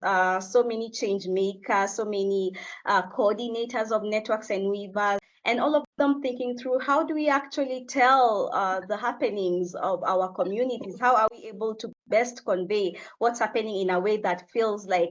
so many change makers, so many coordinators of networks and weavers, and all of them thinking through how do we actually tell the happenings of our communities? How are we able to best convey what's happening in a way that feels like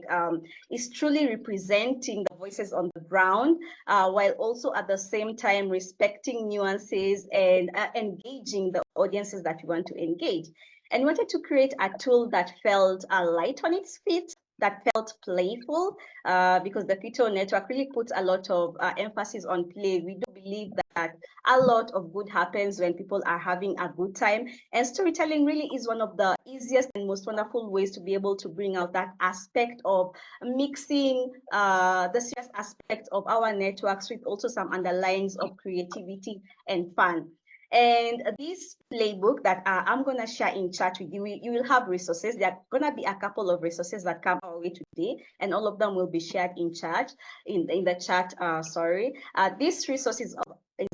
is truly representing the voices on the ground, while also at the same time respecting nuances and engaging the audiences that we want to engage. And we wanted to create a tool that felt light on its feet, that felt playful, because the Keto Network really puts a lot of emphasis on play. We do believe that a lot of good happens when people are having a good time, and storytelling really is one of the easiest and most wonderful ways to be able to bring out that aspect of mixing the serious aspect of our networks with also some underlines of creativity and fun. And this playbook that I'm going to share in chat with you, you will have resources. There are going to be a couple of resources that come our way today, and all of them will be shared in chat, in the chat, sorry. This resource is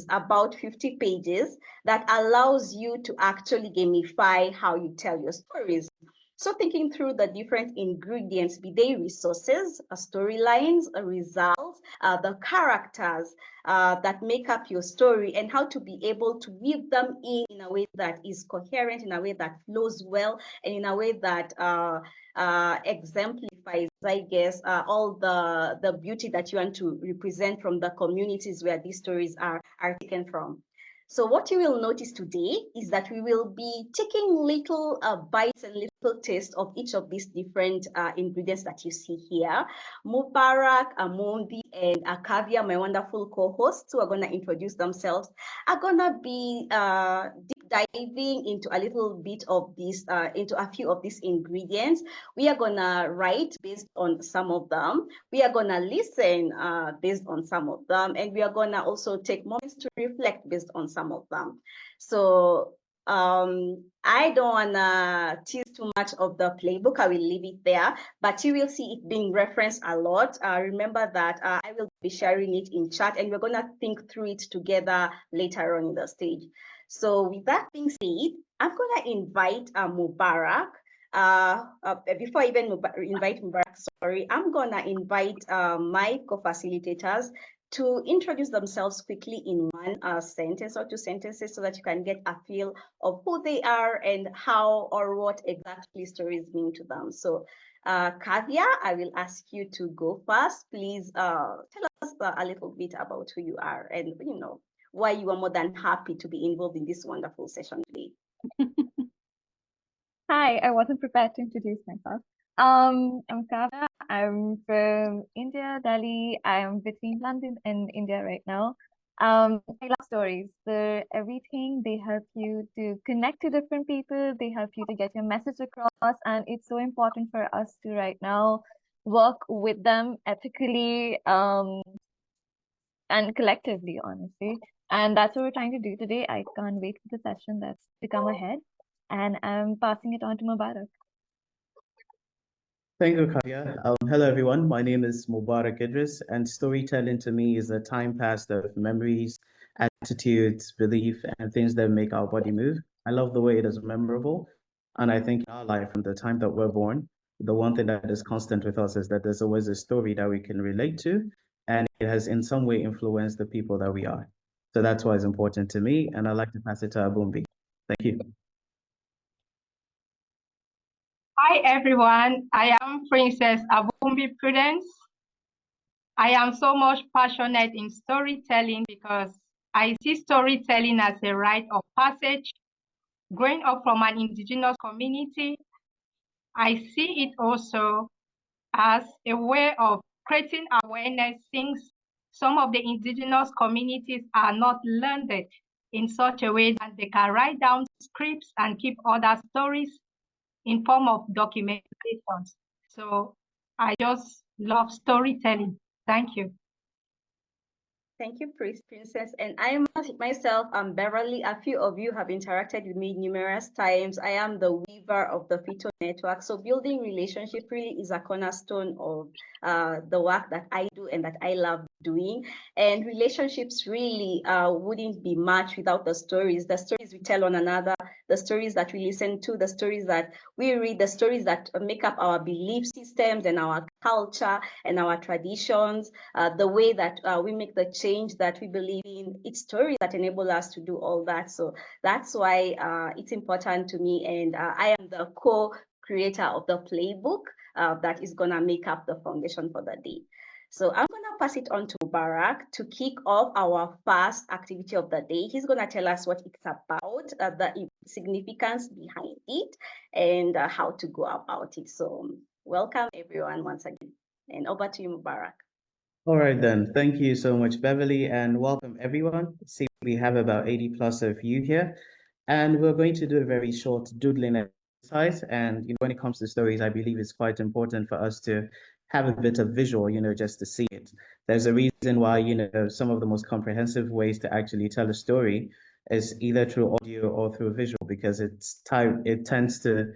about 50 pages that allows you to actually gamify how you tell your stories. So thinking through the different ingredients, be they resources, storylines, results, the characters that make up your story, and how to be able to weave them in a way that is coherent, in a way that flows well, and in a way that exemplifies, I guess, all the beauty that you want to represent from the communities where these stories are taken from. So what you will notice today is that we will be taking little bites and little taste of each of these different ingredients that you see here. Mubarak, Amundi, and Akavia, my wonderful co-hosts who are going to introduce themselves, are going to be deep diving into a little bit of this, into a few of these ingredients. We are going to write based on some of them. We are going to listen based on some of them. And we are going to also take moments to reflect based on some of them. So I don't want to tease too much of the playbook. I will leave it there, but you will see it being referenced a lot. Remember that I will be sharing it in chat, and we're going to think through it together later on in the stage. So with that being said, I'm going to invite Mubarak. Before I even invite Mubarak, sorry, I'm going to invite my co-facilitators to introduce themselves quickly in one sentence or two sentences so that you can get a feel of who they are and how or what exactly stories mean to them. So Kavya, I will ask you to go first. Please tell us a little bit about who you are and why you are more than happy to be involved in this wonderful session today. Hi, I wasn't prepared to introduce myself. I'm Kavya. I'm from India, Delhi. I'm between London and India right now. I love stories. They're everything. They help you to connect to different people. They help you to get your message across. And it's so important for us to right now work with them ethically, and collectively, honestly. And that's what we're trying to do today. I can't wait for the session that's to come ahead. And I'm passing it on to Mubarak. Thank you, Kavya. Hello, everyone. My name is Mubarak Idris, and storytelling to me is a time passed of memories, attitudes, belief, and things that make our body move. I love the way it is memorable. And I think in our life, from the time that we're born, the one thing that is constant with us is that there's always a story that we can relate to, and it has in some way influenced the people that we are. So that's why it's important to me. And I'd like to pass it to Abumbi. Thank you. Hi everyone, I am Princess Abumbi Prudence. I am so much passionate in storytelling because I see storytelling as a rite of passage. Growing up from an indigenous community, I see it also as a way of creating awareness since some of the indigenous communities are not learned in such a way that they can write down scripts and keep other stories in form of documentations. So I just love storytelling. Thank you. Thank you, Princess. And I myself, Beverly. A few of you have interacted with me numerous times. I am the weaver of the Fito Network. So building relationship really is a cornerstone of the work that I do and that I love doing. And relationships really wouldn't be much without the stories we tell one another, the stories that we listen to, the stories that we read, the stories that make up our belief systems and our culture and our traditions, the way that we make the change that we believe in. It's stories that enable us to do all that. So that's why it's important to me. And I am the co-creator of the playbook that is going to make up the foundation for the day. So I'm going to pass it on to Mubarak to kick off our first activity of the day. He's going to tell us what it's about, the significance behind it, and how to go about it. So welcome everyone once again. And over to you, Mubarak. All right then. Thank you so much, Beverly, and welcome everyone. See, we have about 80 plus of you here, and we're going to do a very short doodling exercise. And when it comes to stories, I believe it's quite important for us to have a bit of visual, just to see it. There's a reason why, some of the most comprehensive ways to actually tell a story is either through audio or through visual, because it tends to,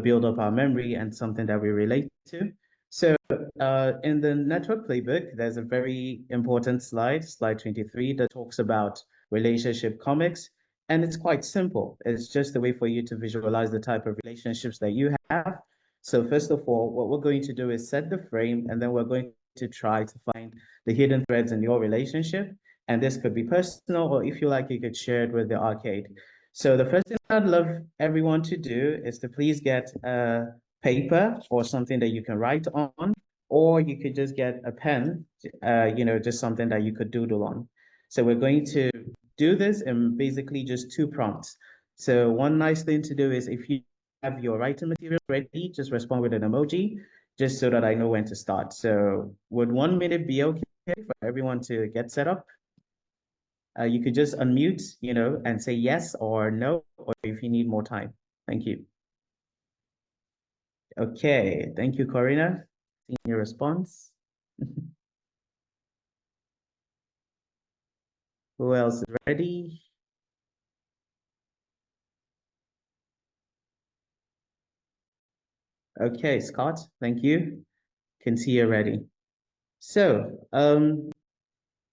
build up our memory and something that we relate to. So in the network playbook, there's a very important slide 23, that talks about relationship comics. And it's quite simple. It's just a way for you to visualize the type of relationships that you have. So first of all, what we're going to do is set the frame, and then we're going to try to find the hidden threads in your relationship. And this could be personal, or if you like, you could share it with the arcade. So the first thing I'd love everyone to do is to please get a paper or something that you can write on, or you could just get a pen, just something that you could doodle on. So we're going to do this in basically just 2 prompts. So one nice thing to do is, if you have your writing material ready, just respond with an emoji, just so that I know when to start. So would 1 minute be okay for everyone to get set up? You could just unmute, and say yes or no, or if you need more time. Thank you. Okay, thank you, Corina. Seeing your response. Who else is ready? Okay, Scott, thank you. Can see you're ready. So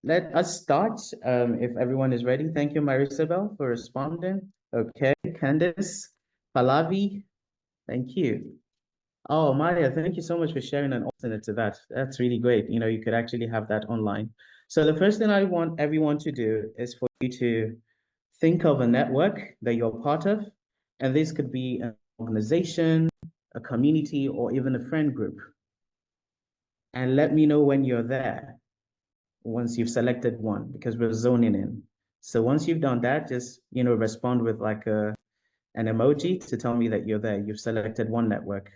let us start if everyone is ready. Thank you, Marisabel, for responding. Okay, Candice, Pallavi, thank you. Oh, Maria, thank you so much for sharing an alternate to that. That's really great. You could actually have that online. So the first thing I want everyone to do is for you to think of a network that you're part of. And this could be an organization, a community, or even a friend group. And let me know when you're there, once you've selected one, because we're zoning in. So once you've done that, just, respond with like an emoji to tell me that you're there. You've selected one network.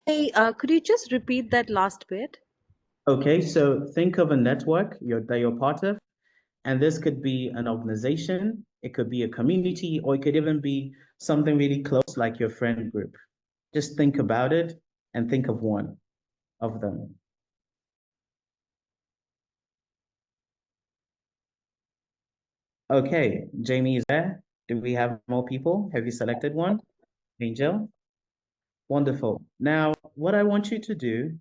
Hey, could you just repeat that last bit? Okay, so think of a network that you're part of, and this could be an organization, it could be a community, or it could even be something really close like your friend group. Just think about it and think of one of them. Okay, Jamie is there. Do we have more people? Have you selected one? Angel? Wonderful. Now, what I want you to do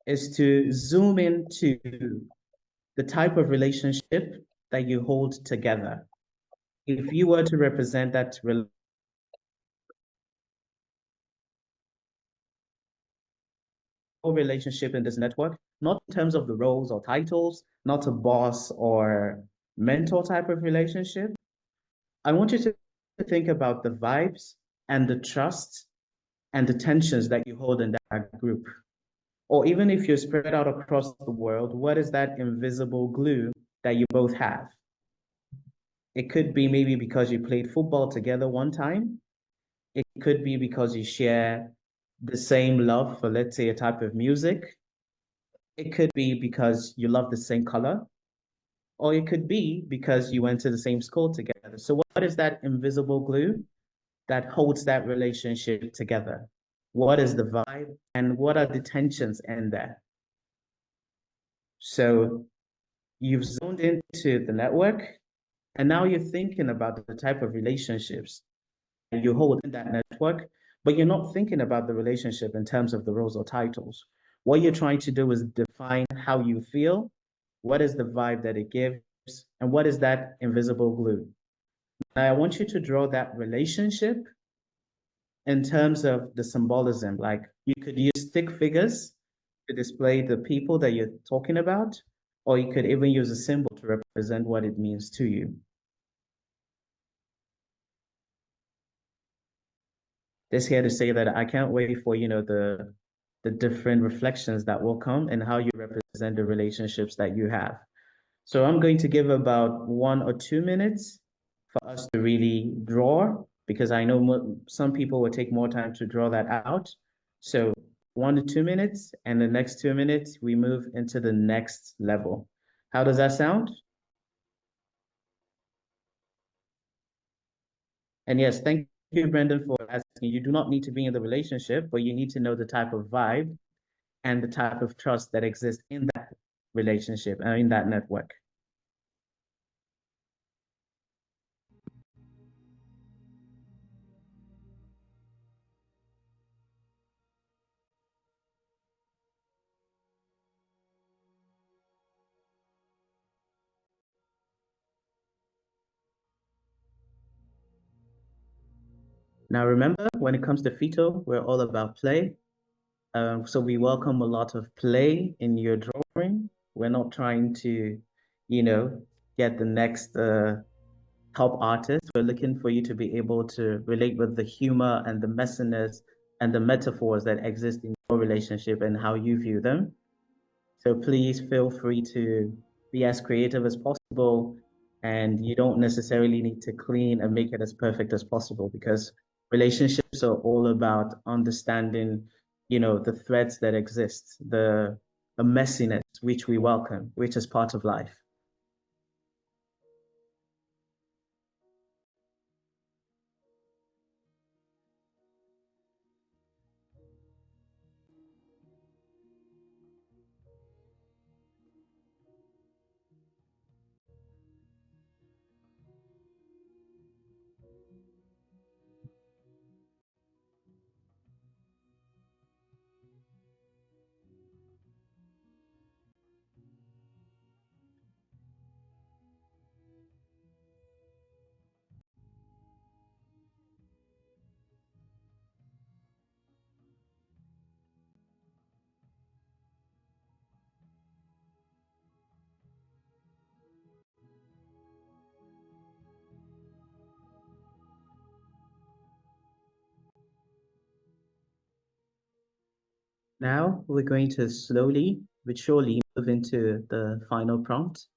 is to zoom into the type of relationship that you hold together. If you were to represent that relationship in this network, not in terms of the roles or titles, not a boss or mentor type of relationship, I want you to think about the vibes and the trust and the tensions that you hold in that group. Or even if you're spread out across the world, what is that invisible glue that you both have? It could be maybe because you played football together one time. It could be because you share the same love for, let's say, a type of music. It could be because you love the same color, or it could be because you went to the same school together. So what is that invisible glue that holds that relationship together? What is the vibe, and what are the tensions in there? So you've zoned into the network, and now you're thinking about the type of relationships you hold in that network, but you're not thinking about the relationship in terms of the roles or titles. What you're trying to do is define how you feel, what is the vibe that it gives, and what is that invisible glue. Now, I want you to draw that relationship in terms of the symbolism. Like you could use stick figures to display the people that you're talking about, or you could even use a symbol to represent what it means to you. This here to say that I can't wait for, the different reflections that will come and how you represent the relationships that you have. So I'm going to give about 1 or 2 minutes for us to really draw, because I know some people will take more time to draw that out. So 1 to 2 minutes, and the next 2 minutes, we move into the next level. How does that sound? And yes, thank you, Brendan, for asking. You do not need to be in the relationship, but you need to know the type of vibe and the type of trust that exists in that relationship and in that network. Now, remember, when it comes to Fito, we're all about play. So we welcome a lot of play in your drawing. We're not trying to, get the next top artist. We're looking for you to be able to relate with the humor and the messiness and the metaphors that exist in your relationship and how you view them. So please feel free to be as creative as possible. And you don't necessarily need to clean and make it as perfect as possible, because relationships are all about understanding, the threads that exist, the messiness which we welcome, which is part of life. Now we're going to slowly but surely move into the final prompt.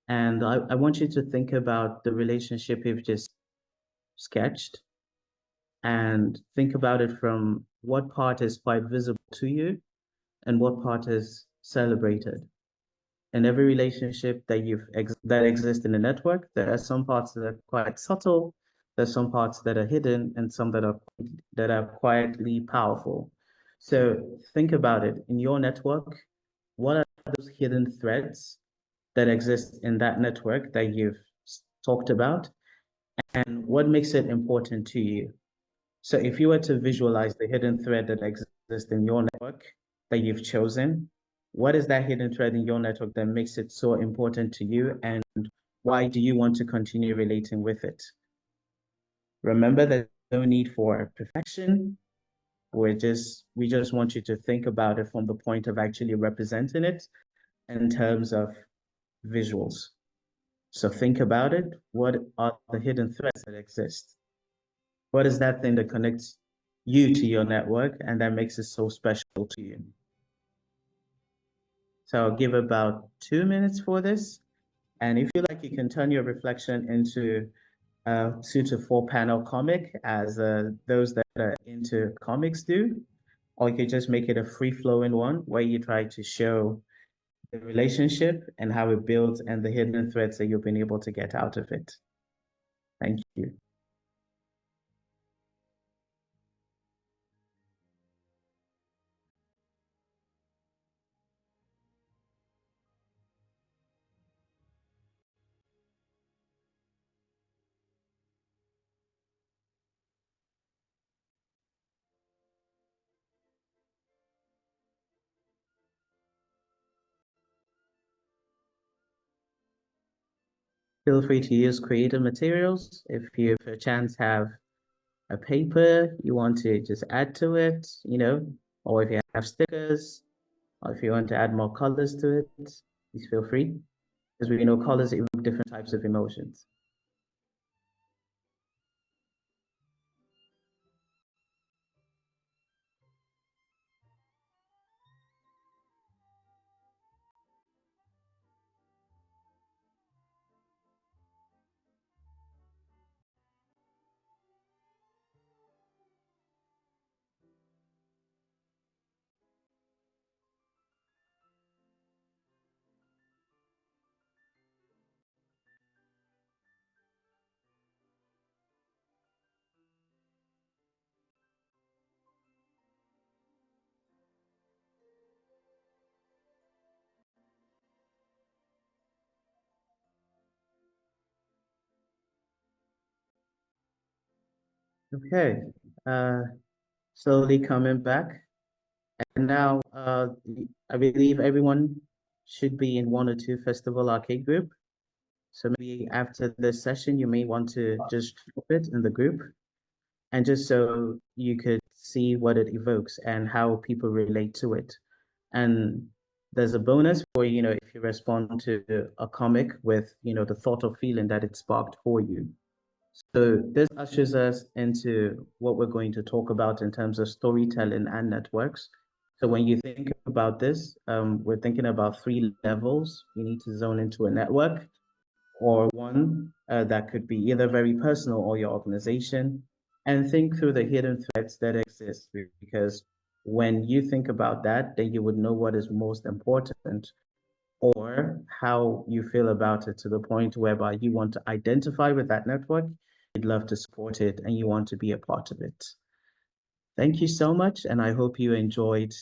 And I want you to think about the relationship you've just sketched, and think about it from what part is quite visible to you and what part is celebrated. In every relationship that exists in the network, there are some parts that are quite subtle, there's some parts that are hidden, and some that are quietly powerful. So think about it. In your network, what are those hidden threads that exist in that network that you've talked about, and what makes it important to you? So if you were to visualize the hidden thread that exists in your network that you've chosen, what is that hidden thread in your network that makes it so important to you, and why do you want to continue relating with it? Remember, there's no need for perfection. We just want you to think about it from the point of actually representing it in terms of visuals. So think about it. What are the hidden threads that exist? What is that thing that connects you to your network and that makes it so special to you? So I'll give about 2 minutes for this. And if you like, you can turn your reflection into a 2 to 4 panel comic, as those that are into comics do. Or you could just make it a free flowing one where you try to show the relationship and how it builds and the hidden threads that you've been able to get out of it. Thank you. Feel free to use creative materials. If you perchance have a paper you want to just add to it, or if you have stickers, or if you want to add more colors to it, please feel free. Because we know colors evoke different types of emotions. Okay, slowly coming back. And now I believe everyone should be in one or two festival arcade group. So maybe after this session, you may want to just drop it in the group, and just so you could see what it evokes and how people relate to it. And there's a bonus for, if you respond to a comic with, the thought or feeling that it sparked for you. So this ushers us into what we're going to talk about in terms of storytelling and networks. So when you think about this, we're thinking about three levels. You need to zone into a network, or one that could be either very personal or your organization, and think through the hidden threats that exist. Because when you think about that, then you would know what is most important, or how you feel about it, to the point whereby you want to identify with that network, you'd love to support it, and you want to be a part of it. Thank you so much, and I hope you enjoyed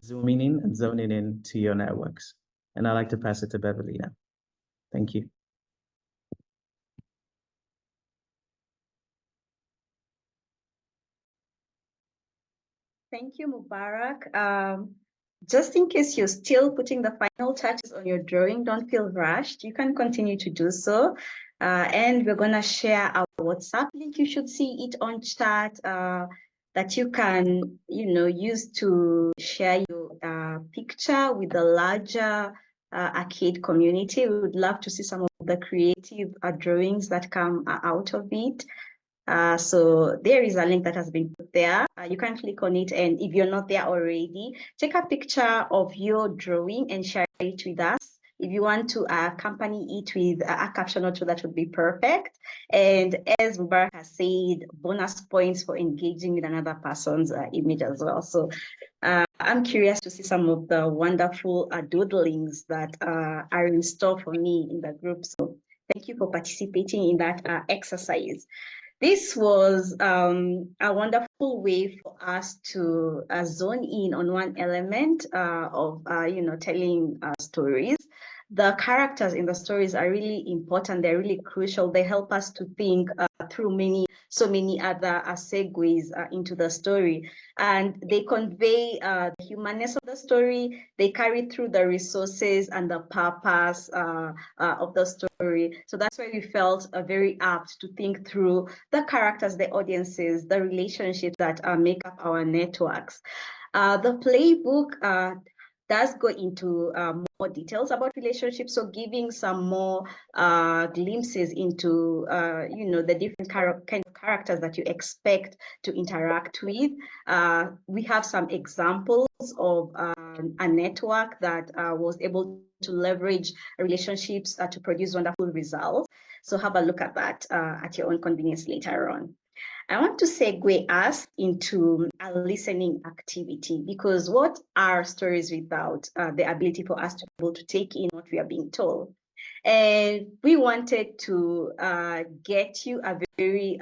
zooming in and zoning in to your networks. And I'd like to pass it to Beverly now. Thank you. Thank you, Mubarak. Just in case you're still putting the final touches on your drawing, don't feel rushed. You can continue to do so. And we're going to share our WhatsApp link. You should see it on chat, that you can, use to share your picture with the larger arcade community. We would love to see some of the creative drawings that come out of it. So there is a link that has been put there. You can click on it, and if you're not there already, take a picture of your drawing and share it with us. If you want to accompany it with a caption or two, that would be perfect. And as Mubarak has said, bonus points for engaging with another person's image as well. So I'm curious to see some of the wonderful doodlings that are in store for me in the group. So thank you for participating in that exercise. This was a wonderful way for us to zone in on one element of, telling stories. The characters in the stories are really important. They're really crucial. They help us to think through so many other segues into the story. And they convey the humanness of the story. They carry through the resources and the purpose of the story. So that's why we felt very apt to think through the characters, the audiences, the relationships that make up our networks. The playbook does go into more details about relationships, so giving some more glimpses into the different kind of characters that you expect to interact with. We have some examples of a network that was able to leverage relationships to produce wonderful results. So have a look at that at your own convenience later on. I want to segue us into a listening activity, because what are stories without the ability for us to be able to take in what we are being told? And we wanted to get you a very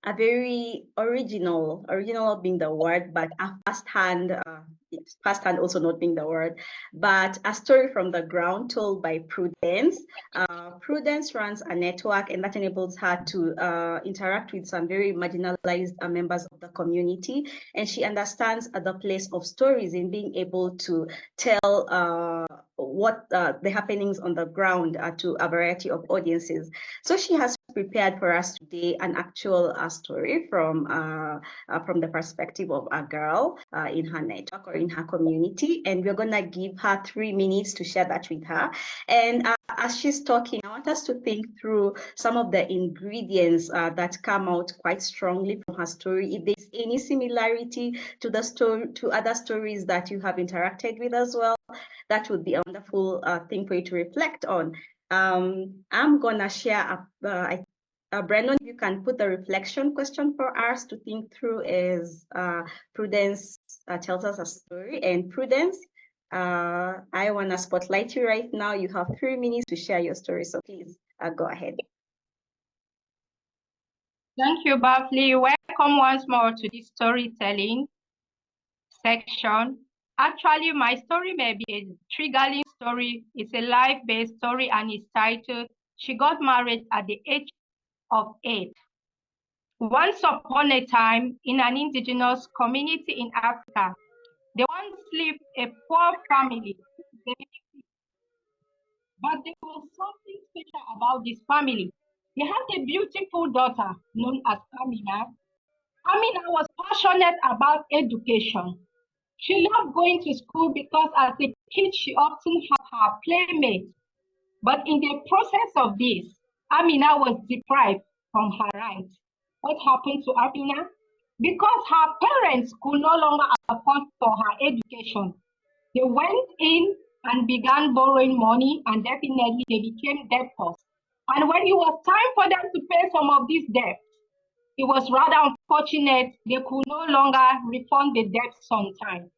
a very original not being the word, but a first hand also not being the word, but a story from the ground told by Prudence. Prudence runs a network, and that enables her to interact with some very marginalized members of the community, and she understands the place of stories in being able to tell what the happenings on the ground to a variety of audiences. So she has prepared for us today an actual story from the perspective of a girl in her network or in her community, and we're gonna give her 3 minutes to share that with her. And as she's talking, I want us to think through some of the ingredients that come out quite strongly from her story. If there's any similarity to the story, to other stories that you have interacted with as well, that would be a wonderful thing for you to reflect on. I'm gonna share Brandon, if you can put the reflection question for us to think through as Prudence tells us a story. And Prudence, I wanna spotlight you right now. You have 3 minutes to share your story, so please go ahead. Thank you, Bafli. Welcome once more to this storytelling section. Actually, my story may be a triggering story. It's a life-based story, and it's titled, She Got Married at the Age of 8. Once upon a time, in an indigenous community in Africa, there once lived a poor family. But there was something special about this family. They had a beautiful daughter known as Amina. Amina was passionate about education. She loved going to school because as a kid, she often had her playmates. But in the process of this, Amina was deprived from her rights. What happened to Amina? Because her parents could no longer afford for her education, they went in and began borrowing money, and definitely they became debtors. And when it was time for them to pay some of these debts, it was rather unfortunate they could no longer refund the debts on time.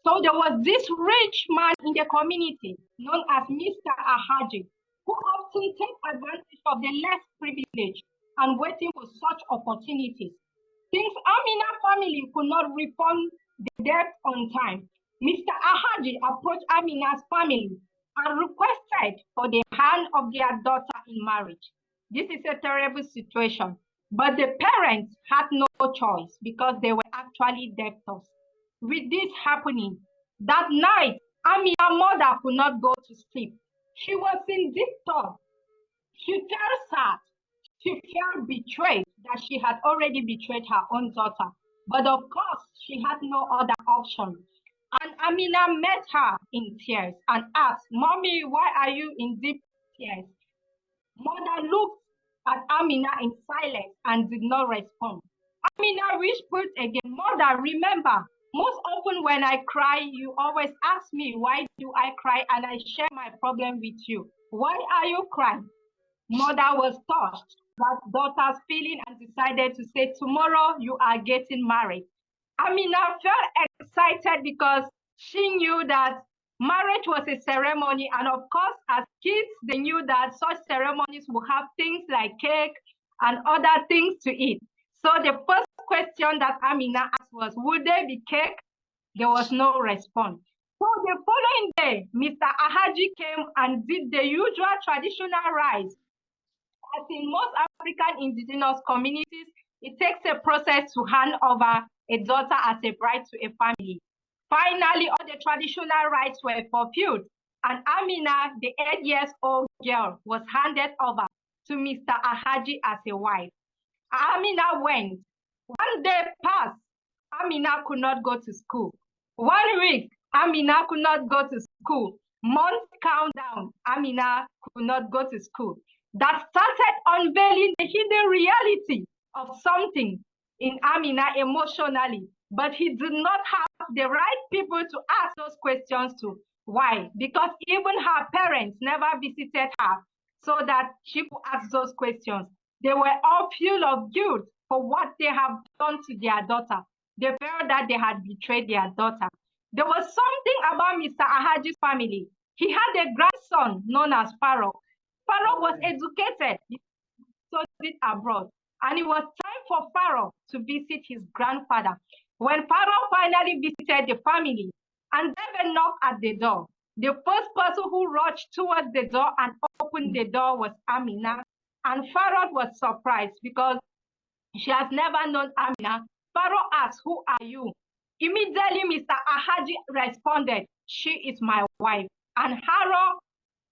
So there was this rich man in the community known as Mr. Ahaji, who often took advantage of the less privileged and waiting for such opportunities. Since Amina family could not refund the debt on time, Mr. Ahaji approached Amina's family and requested for the hand of their daughter in marriage. This is a terrible situation, but the parents had no choice because they were actually debtors. With this happening, that night, Amina's mother could not go to sleep. She was in deep thought. She felt sad. She felt betrayed that she had already betrayed her own daughter. But of course, she had no other option. And Amina met her in tears and asked, Mommy, why are you in deep tears? Mother looked at Amina in silence and did not respond. Amina whispered again, Mother, remember, most often when I cry, you always ask me, why do I cry? And I share my problem with you. Why are you crying? Mother was touched that daughter's feeling and decided to say, tomorrow you are getting married. Amina felt excited because she knew that marriage was a ceremony, and of course, as kids, they knew that such ceremonies will have things like cake and other things to eat. So the first question that Amina asked was, would there be cake? There was no response. So the following day, Mr. Ahaji came and did the usual traditional rites. As in most African indigenous communities, it takes a process to hand over a daughter as a bride to a family. Finally, all the traditional rites were fulfilled, and Amina, the 8-year-old girl, was handed over to Mr. Ahaji as a wife. Amina went. One day passed. Amina could not go to school. 1 week, Amina could not go to school. Months count down, Amina could not go to school. That started unveiling the hidden reality of something in Amina emotionally, but he did not have the right people to ask those questions to. Why? Because even her parents never visited her so that she could ask those questions. They were all full of guilt for what they have done to their daughter. They felt that they had betrayed their daughter. There was something about Mr. Ahaji's family. He had a grandson known as Pharaoh. Pharaoh was educated, he studied abroad, and it was time for Pharaoh to visit his grandfather. When Pharaoh finally visited the family and gave a knock at the door, the first person who rushed towards the door and opened the door was Amina. And Pharaoh was surprised because she has never known Amina. Pharaoh asked, "Who are you?" Immediately, Mr. Ahaji responded, "She is my wife." And Pharaoh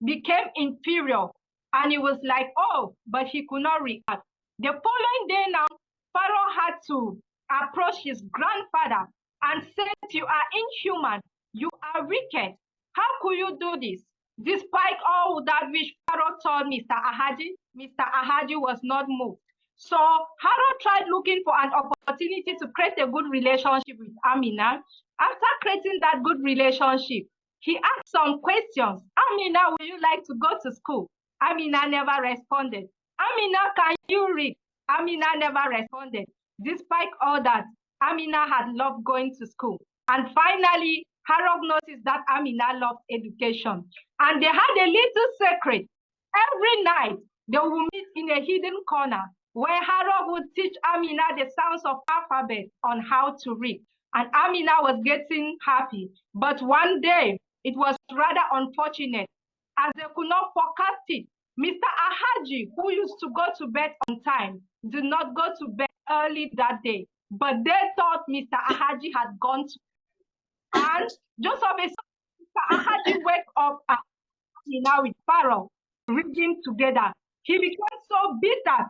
became inferior. And he was like, "Oh," but he could not react. The following day now, Pharaoh had to approach his grandfather and said, "You are inhuman. You are wicked. How could you do this?" Despite all that which Pharaoh told Mr. Ahaji was not moved. So Pharaoh tried looking for an opportunity to create a good relationship with Amina. After creating that good relationship, he asked some questions. "Amina, would you like to go to school?" Amina never responded. "Amina, can you read?" Amina never responded. Despite all that, Amina had loved going to school. And finally, Harok noticed that Amina loved education. And they had a little secret. Every night, they would meet in a hidden corner where Harok would teach Amina the sounds of alphabet on how to read. And Amina was getting happy. But one day, it was rather unfortunate, as they could not forecast it. Mr. Ahaji, who used to go to bed on time, did not go to bed early that day. But they thought Mr. Ahaji had gone to. And just of a sudden, Mr. Ahaji wake up and Amina with Pharaoh reading together. He became so bitter,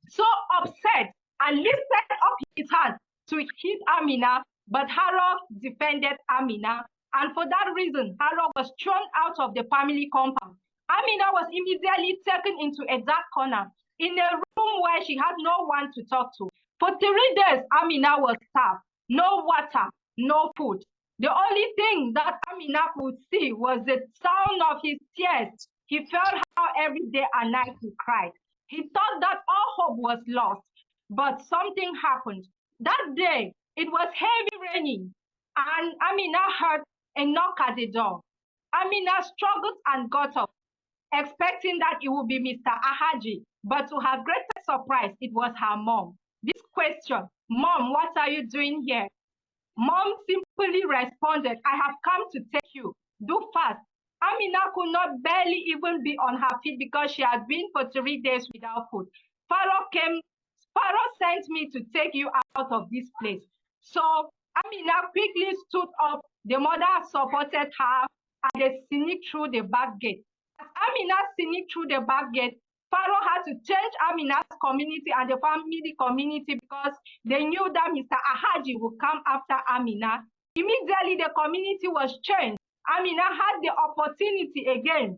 so upset, and lifted up his hand to hit Amina, but Harok defended Amina. And for that reason, Harok was thrown out of the family compound. Amina was immediately taken into a dark corner in a room where she had no one to talk to. For 3 days, Amina was starved, no water, no food. The only thing that Amina could see was the sound of his tears. He felt how every day and night he cried. He thought that all hope was lost, but something happened. That day, it was heavy raining, and Amina heard a knock at the door. Amina struggled and got up, expecting that it would be Mr. Ahaji, but to her greatest surprise, it was her mom. This question, "Mom, what are you doing here?" Mom simply responded, "I have come to take you. Do fast." Amina could not barely even be on her feet because she had been for 3 days without food. Pharaoh sent me to take you out of this place. So Amina quickly stood up. The mother supported her and they sneaked through the back gate. As Amina sneaked through the back gate, Pharaoh had to change Amina's community and the family community because they knew that Mr. Ahaji would come after Amina. Immediately, the community was changed. Amina had the opportunity again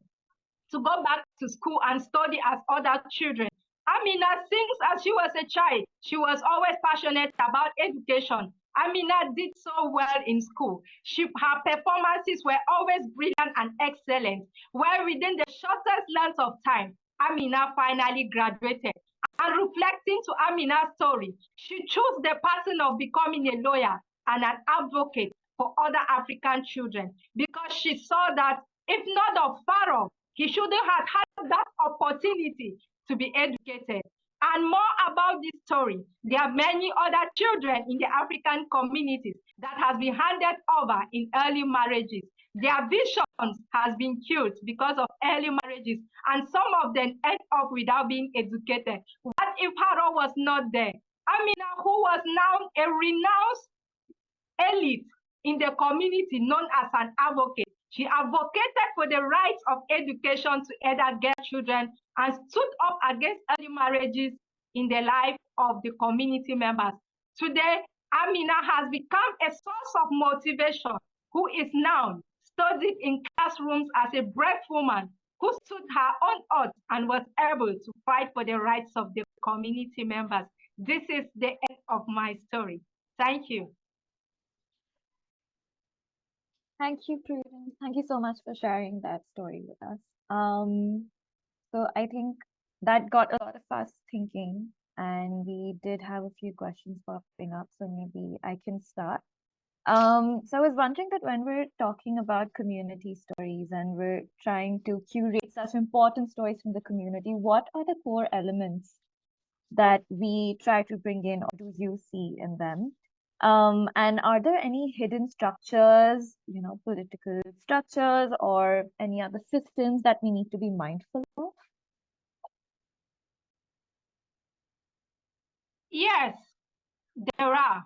to go back to school and study as other children. Amina, since as she was a child, she was always passionate about education. Amina did so well in school. Her performances were always brilliant and excellent, where within the shortest length of time, Amina finally graduated. And reflecting to Amina's story, she chose the pattern of becoming a lawyer and an advocate for other African children because she saw that if not of Pharaoh, he shouldn't have had that opportunity to be educated. And more about this story, there are many other children in the African communities that has been handed over in early marriages. Their visions has been killed because of early marriages, and some of them end up without being educated. What if Pharaoh was not there? Amina, who was now a renowned elite in the community known as an advocate, she advocated for the rights of education to elder girl children and stood up against early marriages in the life of the community members. Today, Amina has become a source of motivation who is now studied in classrooms as a brave woman who stood her own odds and was able to fight for the rights of the community members. This is the end of my story. Thank you. Thank you, Prudence. Thank you so much for sharing that story with us. So I think that got a lot of us thinking, and we did have a few questions popping up, so maybe I can start. So I was wondering that when we're talking about community stories and we're trying to curate such important stories from the community, what are the core elements that we try to bring in, or do you see in them? And are there any hidden structures, political structures or any other systems that we need to be mindful of? Yes, there are.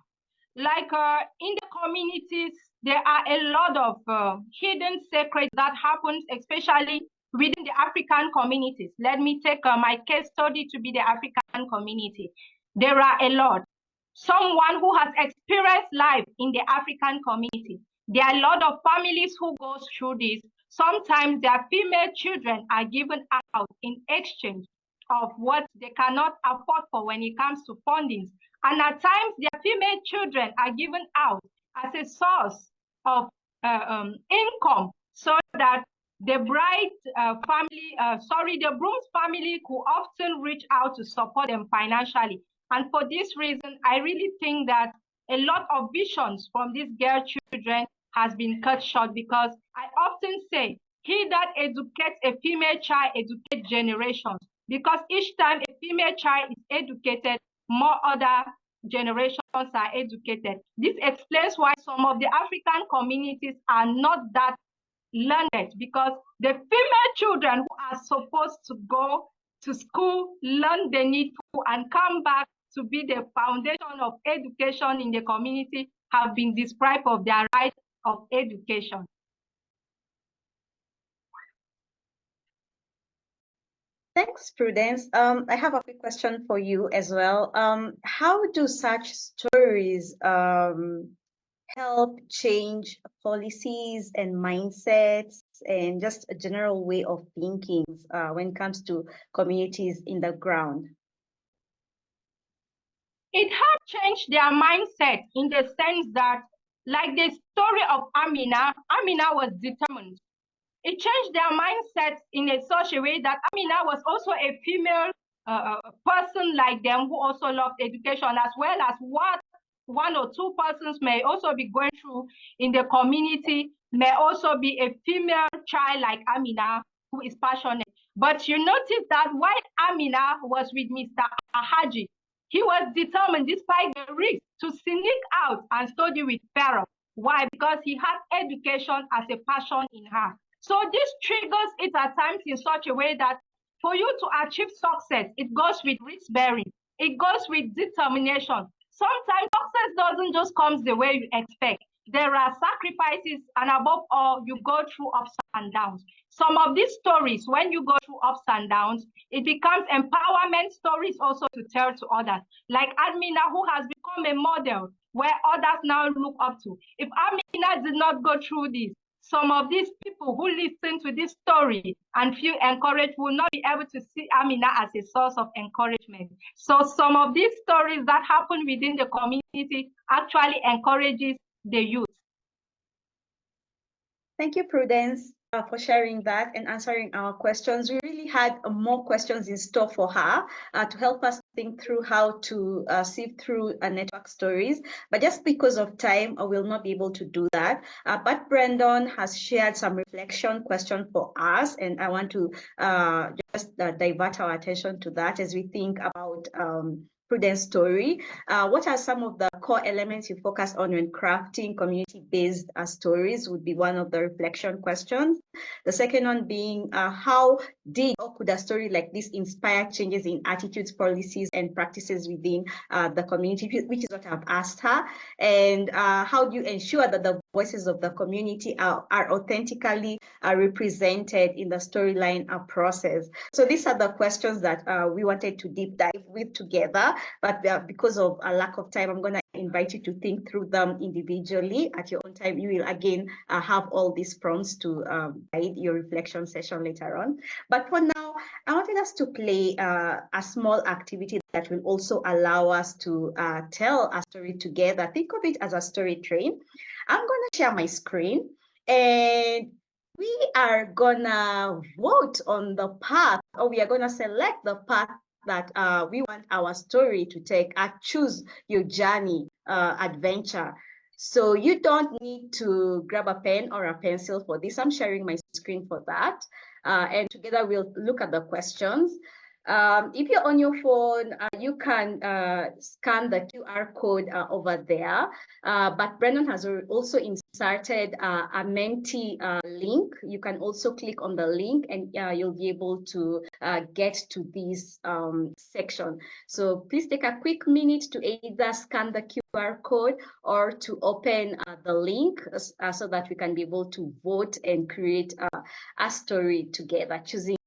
Like in the communities, there are a lot of hidden secrets that happens, especially within the African communities. Let me take my case study to be the African community. There are a lot. Someone who has experienced life in the African community. There are a lot of families who go through this. Sometimes their female children are given out in exchange of what they cannot afford for when it comes to fundings. And at times, their female children are given out as a source of income so that the the groom's family could often reach out to support them financially. And for this reason, I really think that a lot of visions from these girl children has been cut short, because I often say, he that educates a female child educates generations, because each time a female child is educated, more other generations are educated. This explains why some of the African communities are not that learned, because the female children who are supposed to go to school, learn the needful, and come back to be the foundation of education in the community have been deprived of their right of education. Thanks, Prudence. I have a quick question for you as well. How do such stories help change policies and mindsets and just a general way of thinking when it comes to communities in the ground? It helped change their mindset in the sense that, like the story of Amina was determined. It changed their mindset in such a way that Amina was also a female person like them, who also loved education, as well as what one or two persons may also be going through in the community, may also be a female child like Amina who is passionate. But you notice that while Amina was with Mr. Ahaji, he was determined, despite the risk, to sneak out and study with Pharaoh. Why? Because he had education as a passion in her. So this triggers it at times in such a way that for you to achieve success, it goes with risk bearing. It goes with determination. Sometimes success doesn't just come the way you expect. There are sacrifices, and above all, you go through ups and downs. Some of these stories, when you go through ups and downs, it becomes empowerment stories also to tell to others. Like Amina, who has become a model where others now look up to. If Amina did not go through this, some of these people who listen to this story and feel encouraged will not be able to see Amina as a source of encouragement. So some of these stories that happen within the community actually encourages the youth. Thank you, Prudence, for sharing that and answering our questions. We really had more questions in store for her to help us think through how to sift through network stories. But just because of time, I will not be able to do that. But Brandon has shared some reflection question for us, and I want to just divert our attention to that as we think about Prudence story. What are some of the core elements you focus on when crafting community-based stories would be one of the reflection questions. The second one being how did or could a story like this inspire changes in attitudes, policies, and practices within the community, which is what I've asked her. And how do you ensure that the voices of the community are authentically represented in the storyline process? So these are the questions that we wanted to deep dive with together, but because of a lack of time, I'm going to invite you to think through them individually at your own time. You will again have all these prompts to guide your reflection session later on. But for now, I wanted us to play a small activity that will also allow us to tell a story together. Think of it as a story train. I'm going to share my screen, and we are gonna vote on the path, or we are gonna select the path that we want our story to take. Choose your journey adventure. So you don't need to grab a pen or a pencil for this. I'm sharing my screen for that. And together we'll look at the questions. If you're on your phone, you can scan the QR code over there. But Brendan has also inserted a Menti link. You can also click on the link and you'll be able to get to this section. So please take a quick minute to either scan the QR code or to open the link so that we can be able to vote and create a story together, choosing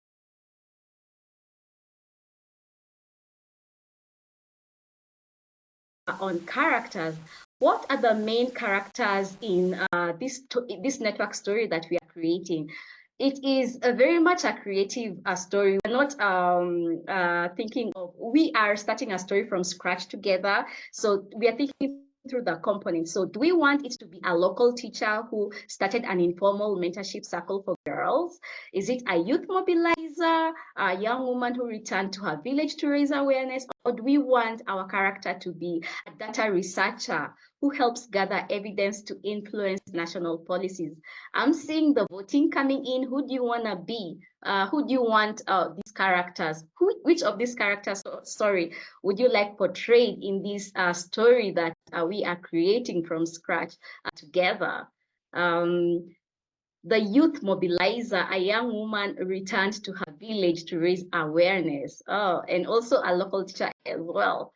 on characters. What are the main characters in this network story that we are creating? It is very much a creative story. We're not thinking of, we are starting a story from scratch together. So we are thinking through the components. So do we want it to be a local teacher who started an informal mentorship circle for girls? Is it a youth mobilizer, a young woman who returned to her village to raise awareness? Or do we want our character to be a data researcher who helps gather evidence to influence national policies? I'm seeing the voting coming in. Who do you want to be? Who do you want these characters? Which of these characters, would you like portrayed in this story that we are creating from scratch together? The youth mobilizer, a young woman returned to her village to raise awareness. Oh, and also a local teacher as well.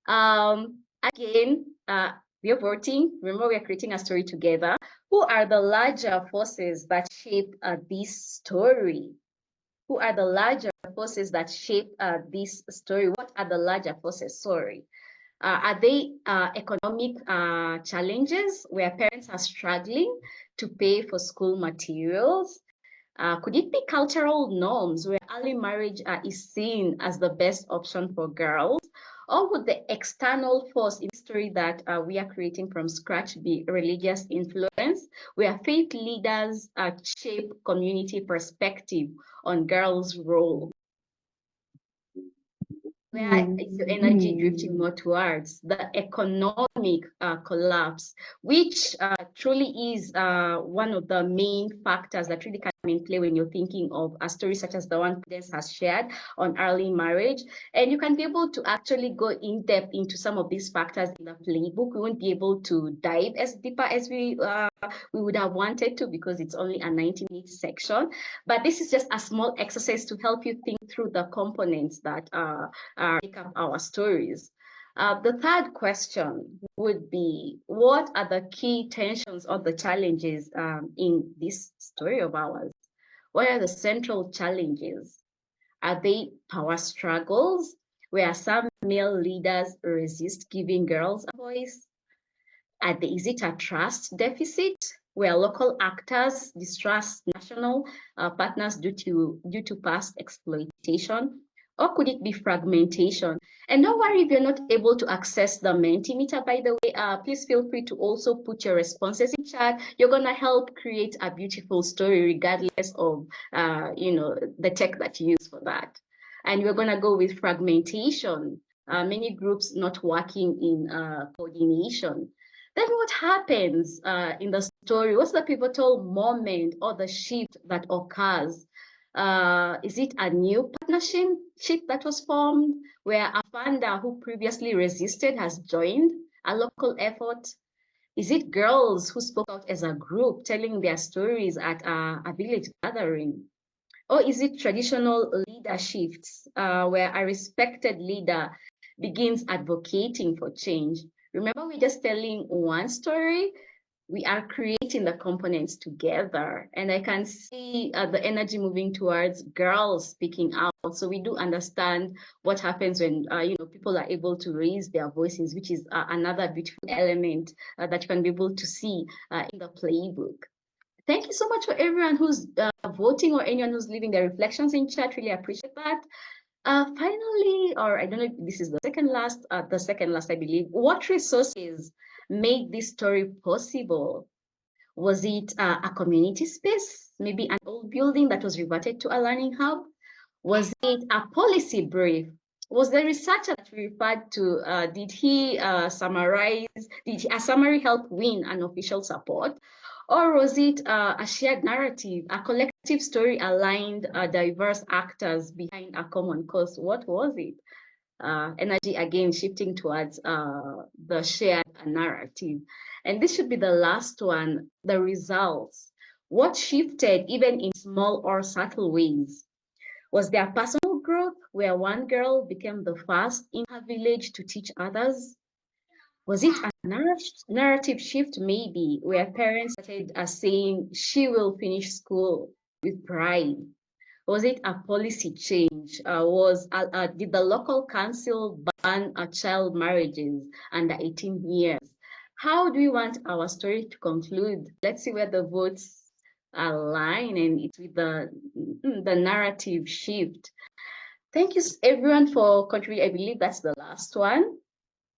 Again, we are voting. Remember, we are creating a story together. Who are the larger forces that shape this story? Who are the larger forces that shape this story? What are the larger forces? Sorry. Are they economic challenges where parents are struggling to pay for school materials? Could it be cultural norms where early marriage is seen as the best option for girls? Or would the external force in history that we are creating from scratch be religious influence, where faith leaders shape community perspective on girls' role? Where is your energy drifting more towards? The economic collapse, which truly is one of the main factors that really come in play when you're thinking of a story such as the one Prudence has shared on early marriage. And you can be able to actually go in depth into some of these factors in the playbook. We won't be able to dive as deeper as we would have wanted to, because it's only a 90-minute section. But this is just a small exercise to help you think through the components that make up our stories. The third question would be, what are the key tensions or the challenges in this story of ours? What are the central challenges? Are they power struggles where some male leaders resist giving girls a voice? Is it a trust deficit where local actors distrust national partners due to past exploitation? Or could it be fragmentation? And don't worry if you're not able to access the Mentimeter, by the way, please feel free to also put your responses in chat. You're gonna help create a beautiful story regardless of the tech that you use for that. And we're gonna go with fragmentation, many groups not working in coordination. Then what happens in the story? What's the pivotal moment or the shift that occurs? Is it a new partnership that was formed where a funder who previously resisted has joined a local effort? Is it girls who spoke out as a group telling their stories at a village gathering? Or is it traditional leaderships where a respected leader begins advocating for change? Remember, we're just telling one story. We are creating the components together, and I can see the energy moving towards girls speaking out. So we do understand what happens when people are able to raise their voices, which is another beautiful element that you can be able to see in the playbook. Thank you so much for everyone who's voting or anyone who's leaving their reflections in chat. Really appreciate that. Finally, or I don't know if this is the second last, I believe, what resources made this story possible? Was it a community space, maybe an old building that was reverted to a learning hub? Was it a policy brief? Was the researcher that we referred to, did he summarize, did a summary help win an official support? Or was it a shared narrative, a collective story aligned diverse actors behind a common cause. What was it? Energy again shifting towards the shared narrative. And this should be the last one, the results. What shifted even in small or subtle ways? Was there personal growth where one girl became the first in her village to teach others? Was it a narrative shift maybe where parents started saying she will finish school with pride? Was it a policy change? Did the local council ban child marriages under 18 years? How do we want our story to conclude? Let's see where the votes align, and it's with the narrative shift. Thank you everyone for contributing. I believe that's the last one.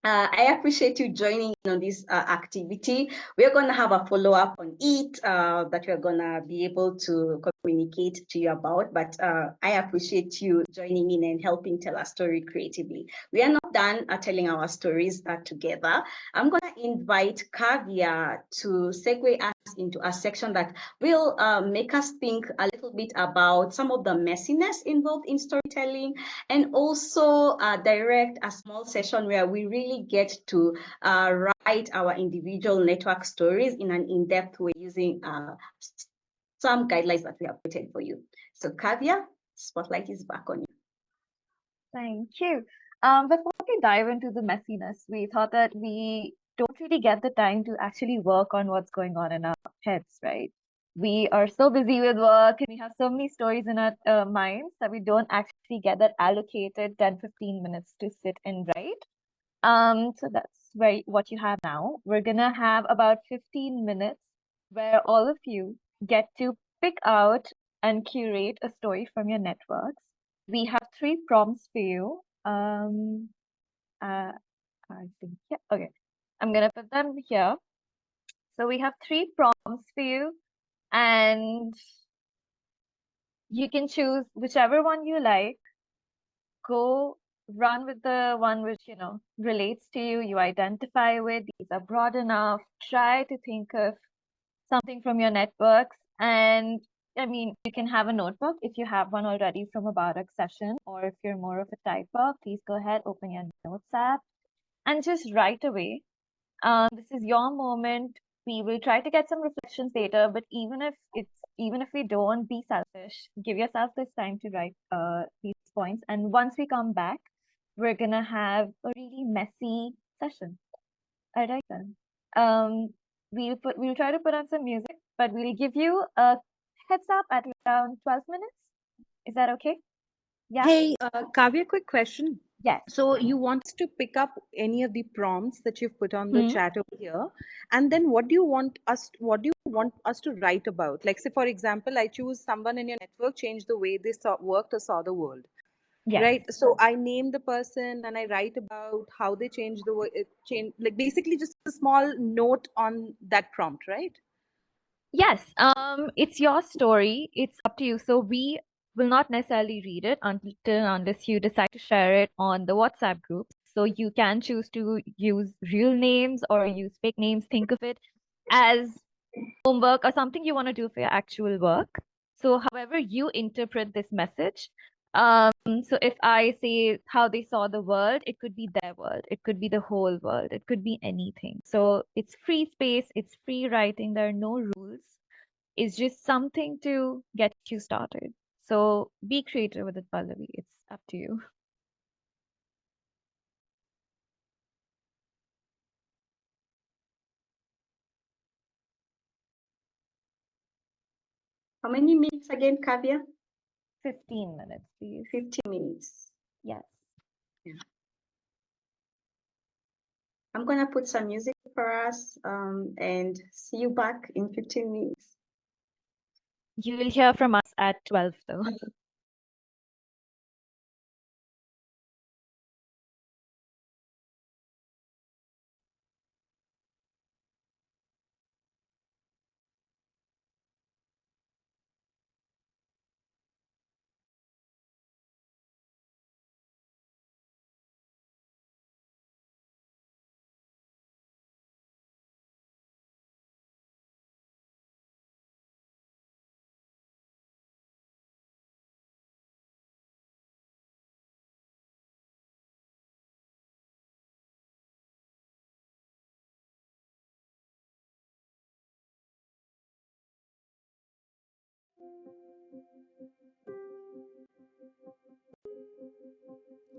I appreciate you joining in on this activity. We're going to have a follow-up on it that we're going to be able to communicate to you about, but I appreciate you joining in and helping tell our story creatively. We are not done telling our stories together. I'm going to invite Kavya to segue us into a section that will make us think a little bit about some of the messiness involved in storytelling, and also direct a small session where we really get to write our individual network stories in an in-depth way using some guidelines that we have put for you. So Kavya, spotlight is back on you. Thank you. Before we dive into the messiness, we thought that we don't really get the time to actually work on what's going on in our heads, right? We are so busy with work and we have so many stories in our minds that we don't actually get that allocated 10-15 minutes to sit and write. So that's what you have now. We're gonna have about 15 minutes where all of you get to pick out and curate a story from your networks. We have 3 prompts for you. I think, yeah, okay. I'm gonna put them here. So we have 3 prompts for you, and you can choose whichever one you like. Go run with the one which, relates to you, you identify with. These are broad enough. Try to think of something from your networks. And I mean, you can have a notebook if you have one already from a Barak session, or if you're more of a typer, please go ahead, open your notes app and just write away. This is your moment. We will try to get some reflections later, but even if we don't, be selfish. Give yourself this time to write these points. And once we come back, we're gonna have a really messy session. All right then. We'll try to put on some music, but we'll give you a heads up at around 12 minutes. Is that okay? Yeah. Hey, Kavya, quick question. Yes. So you want us to pick up any of the prompts that you've put on the chat over here, and then what do you want us to write about? Like, say for example, I choose someone in your network, change the way they worked or saw the world. Yes. Right. So I name the person and I write about how they changed the way, like basically just a small note on that prompt, right? Yes, it's your story. It's up to you. So we will not necessarily read it unless you decide to share it on the WhatsApp group. So you can choose to use real names or use fake names. Think of it as homework or something you want to do for your actual work. So however you interpret this message, so if I say how they saw the world, it could be their world, it could be the whole world, it could be anything. So it's free space, it's free writing, there are no rules. It's just something to get you started. So be creative with it, Pallavi. It's up to you. How many minutes again, Kavya? 15 minutes, please. 15 minutes. Yes. Yeah. I'm going to put some music for us and see you back in 15 minutes. You will hear from us at 12 though.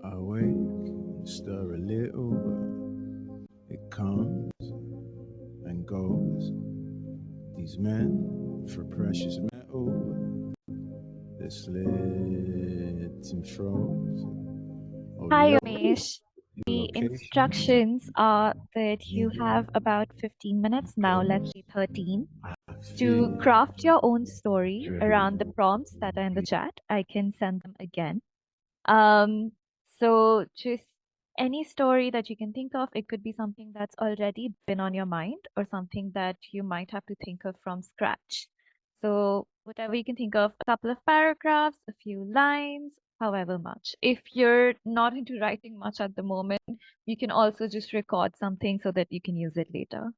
I wake, stir a little, it comes and goes. These men for precious metal, they slit and froze. Oh Hi, Lord, Umesh. the The location. instructions are that you have about 15 minutes now, let's say 13, to craft your own story around the prompts that are in the chat. I can send them again. So just any story that you can think of, it could be something that's already been on your mind or something that you might have to think of from scratch. So whatever you can think of, a couple of paragraphs, a few lines, however much. If you're not into writing much at the moment, you can also just record something so that you can use it later.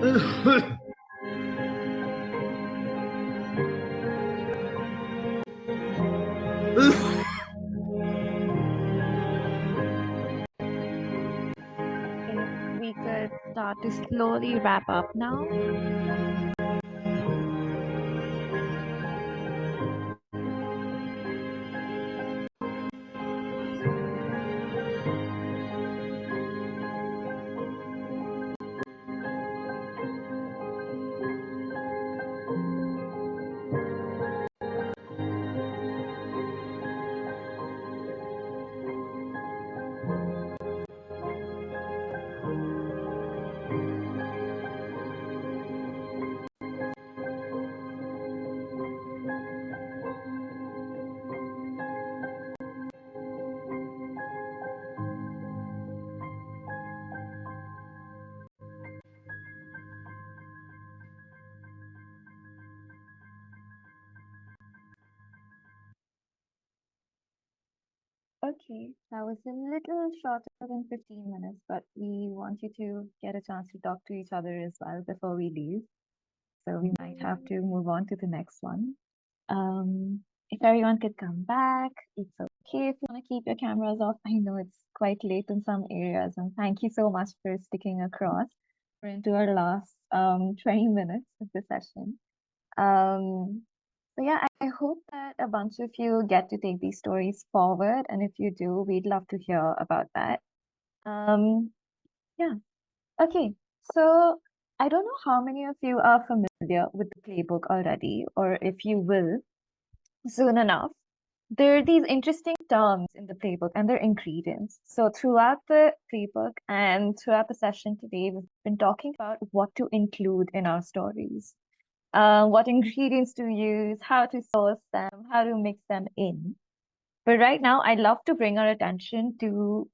If we could start to slowly wrap up now. Okay, that was a little shorter than 15 minutes, but we want you to get a chance to talk to each other as well before we leave. So we might have to move on to the next one. If everyone could come back, it's okay if you want to keep your cameras off. I know it's quite late in some areas, and thank you so much for sticking across. We're into our last 20 minutes of the session. So yeah, I hope that a bunch of you get to take these stories forward, and if you do, we'd love to hear about that. Yeah. Okay, so I don't know how many of you are familiar with the playbook already, or if you will soon enough. There are these interesting terms in the playbook and their ingredients. So throughout the playbook and throughout the session today, we've been talking about what to include in our stories. What ingredients to use, how to source them, how to mix them in. But right now, I'd love to bring our attention to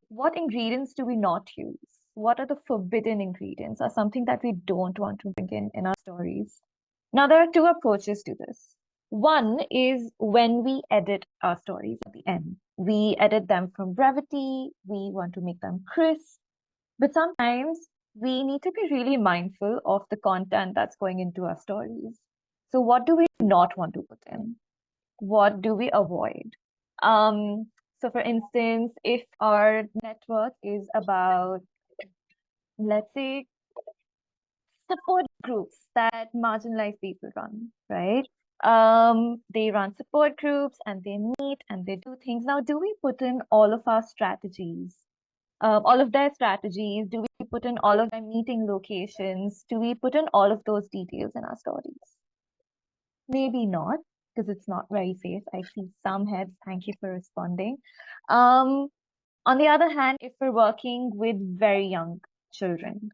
what ingredients do we not use? What are the forbidden ingredients or something that we don't want to bring in our stories? Now, there are two approaches to this. One is when we edit our stories at the end. We edit them from brevity, we want to make them crisp, but sometimes we need to be really mindful of the content that's going into our stories. So what do we not want to put in? What do we avoid? So for instance, if our network is about, let's say, support groups that marginalized people run, right? They run support groups and they meet and they do things. Now, do we put in all of our strategies, all of their strategies? Do we put in all of their meeting locations? Do we put in all of those details in our stories? Maybe not, because it's not very safe. I see some heads. Thank you for responding. On the other hand, if we're working with very young children,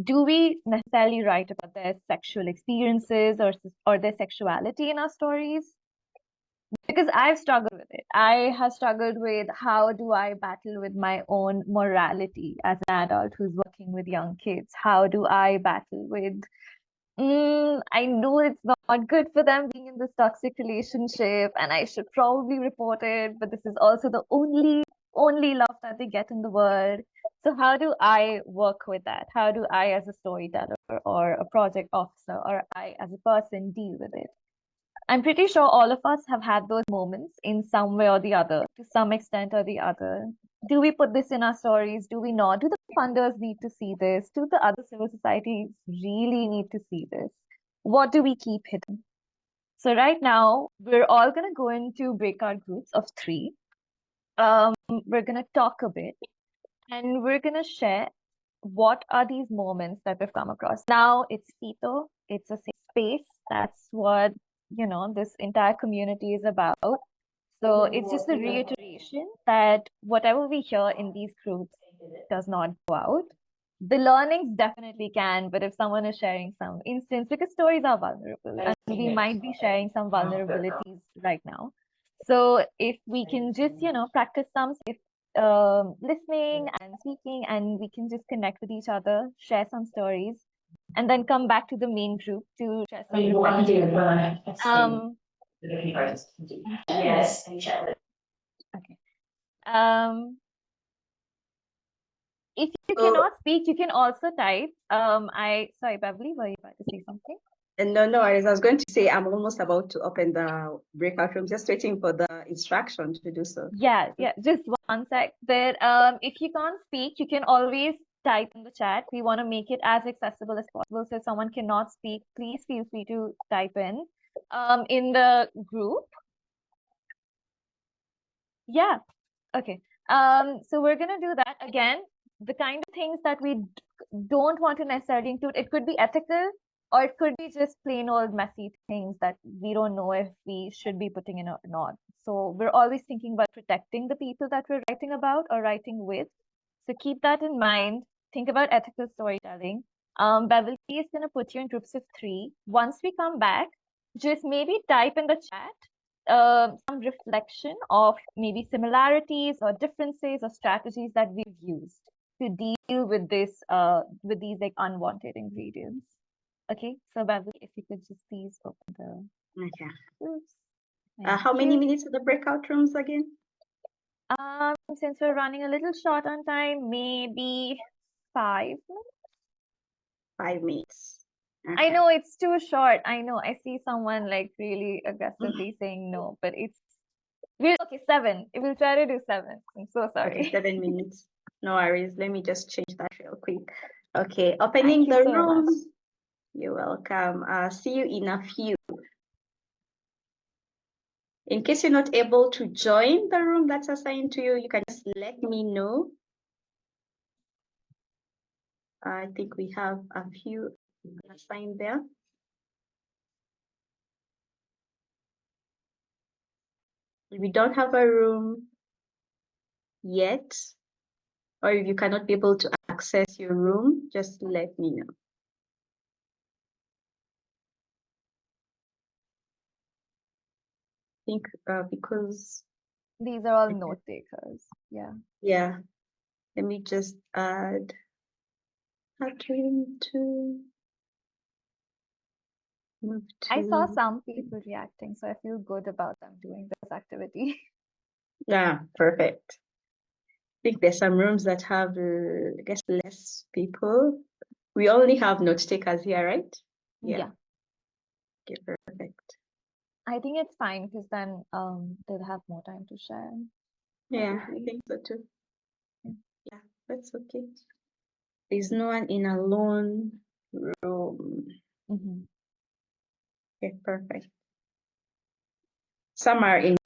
do we necessarily write about their sexual experiences or their sexuality in our stories? Because I've struggled with it. I have struggled with how do I battle with my own morality as an adult who's working with young kids? How do I battle with, I know it's not good for them being in this toxic relationship and I should probably report it, but this is also the only love that they get in the world. So how do I work with that? How do I as a storyteller or a project officer or I as a person deal with it? I'm pretty sure all of us have had those moments in some way or the other, to some extent or the other. Do we put this in our stories? Do we not? Do the funders need to see this? Do the other civil societies really need to see this? What do we keep hidden? So right now, we're all going to go into breakout groups of 3. We're going to talk a bit and we're going to share what are these moments that we've come across. Now it's FITO, it's a safe space. That's what, this entire community is about. So it's just a reiteration that whatever we hear in these groups does not go out. The learnings definitely can, but if someone is sharing some instance, because stories are vulnerable and we might be sharing some vulnerabilities right now. So if we can just, practice some safe listening and speaking, and we can just connect with each other, share some stories, and then come back to the main group to share some reflections. Yes. Okay. If you So- cannot speak, you can also type. Sorry, Beverly, were you about to say something? No, no worries. I was going to say I'm almost about to open the breakout room, just waiting for the instruction to do so. Yeah, just one sec. But if you can't speak, you can always type in the chat. We want to make it as accessible as possible. So if someone cannot speak, please feel free to type in the group. Yeah, okay. So we're gonna do that again. The kind of things that we don't want to necessarily include, it could be ethical, or it could be just plain old messy things that we don't know if we should be putting in or not. So we're always thinking about protecting the people that we're writing about or writing with. So keep that in mind. Think about ethical storytelling. Beverly is gonna put you in groups of 3. Once we come back, just maybe type in the chat some reflection of maybe similarities or differences or strategies that we've used to deal with this with these like unwanted ingredients. Okay, so Beverly, if you could just please open the Okay. groups. How many Thank you. minutes of the breakout rooms again? Since we're running a little short on time, maybe 5 minutes. 5 minutes. I Okay. know it's too short. I know. I see someone like really aggressively saying no, but okay, 7. We'll try to do 7. I'm so sorry. Okay, 7 minutes. No worries. Let me just change that real quick. Okay, opening Thank you the so much. rooms. You're welcome. See you in a few. In case you're not able to join the room that's assigned to you, you can just let me know. I think we have a few assigned there. If you don't have a room yet, or if you cannot be able to access your room, just let me know. I think because, These are all note takers. Yeah. yeah, let me just add Catherine to. Move I saw to, some people reacting, so I feel good about them doing this activity. yeah, perfect. I think there's some rooms that have, I guess, less people. We only have note takers here, right? Yeah, Okay, perfect. I think it's fine because then they'll have more time to share. Yeah, I Probably. think so too. Yeah. Yeah, that's okay. There's no one in a lone room. Mhm. Okay, perfect. Some are in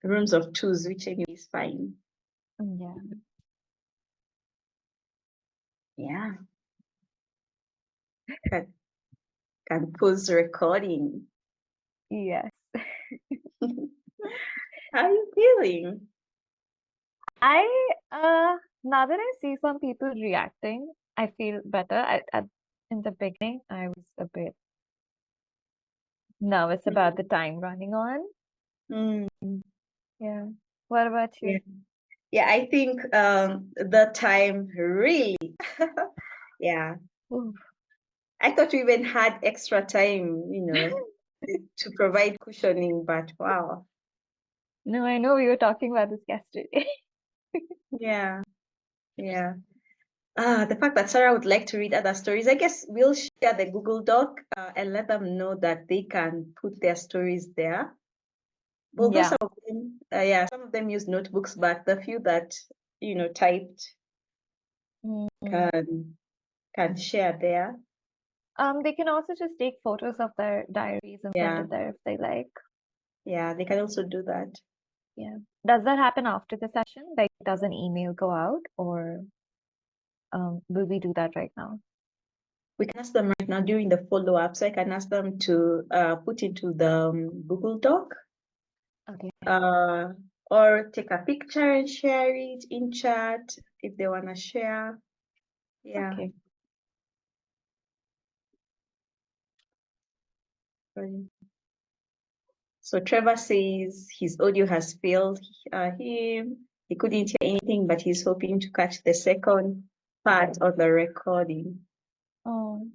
rooms of twos, which anyway is fine. Yeah. Yeah. Can pause recording. Yes. How are you feeling? Now that I see some people reacting, I feel better. In the beginning, I was a bit nervous about the time running on. Mm, Yeah. What about yeah. you? Yeah, I think the time really. Yeah. Ooh. I thought we even had extra time, to provide cushioning, but wow. No, I know we were talking about this yesterday. Yeah. Yeah. The fact that Sarah would like to read other stories, I guess we'll share the Google Doc and let them know that they can put their stories there. Although Yeah. some of them, some of them use notebooks, but the few that, typed Mm. can share there. They can also just take photos of their diaries and send Yeah. it there if they like. Yeah, they can also do that. Yeah. Does that happen after the session? Like, does an email go out, or will we do that right now? We can ask them right now during the follow-up, so I can ask them to put into the Google Doc, Okay. or take a picture and share it in chat if they want to share. Yeah. Okay. Brilliant. So Trevor says his audio has failed him. He couldn't hear anything, but he's hoping to catch the second part of the recording. Oh,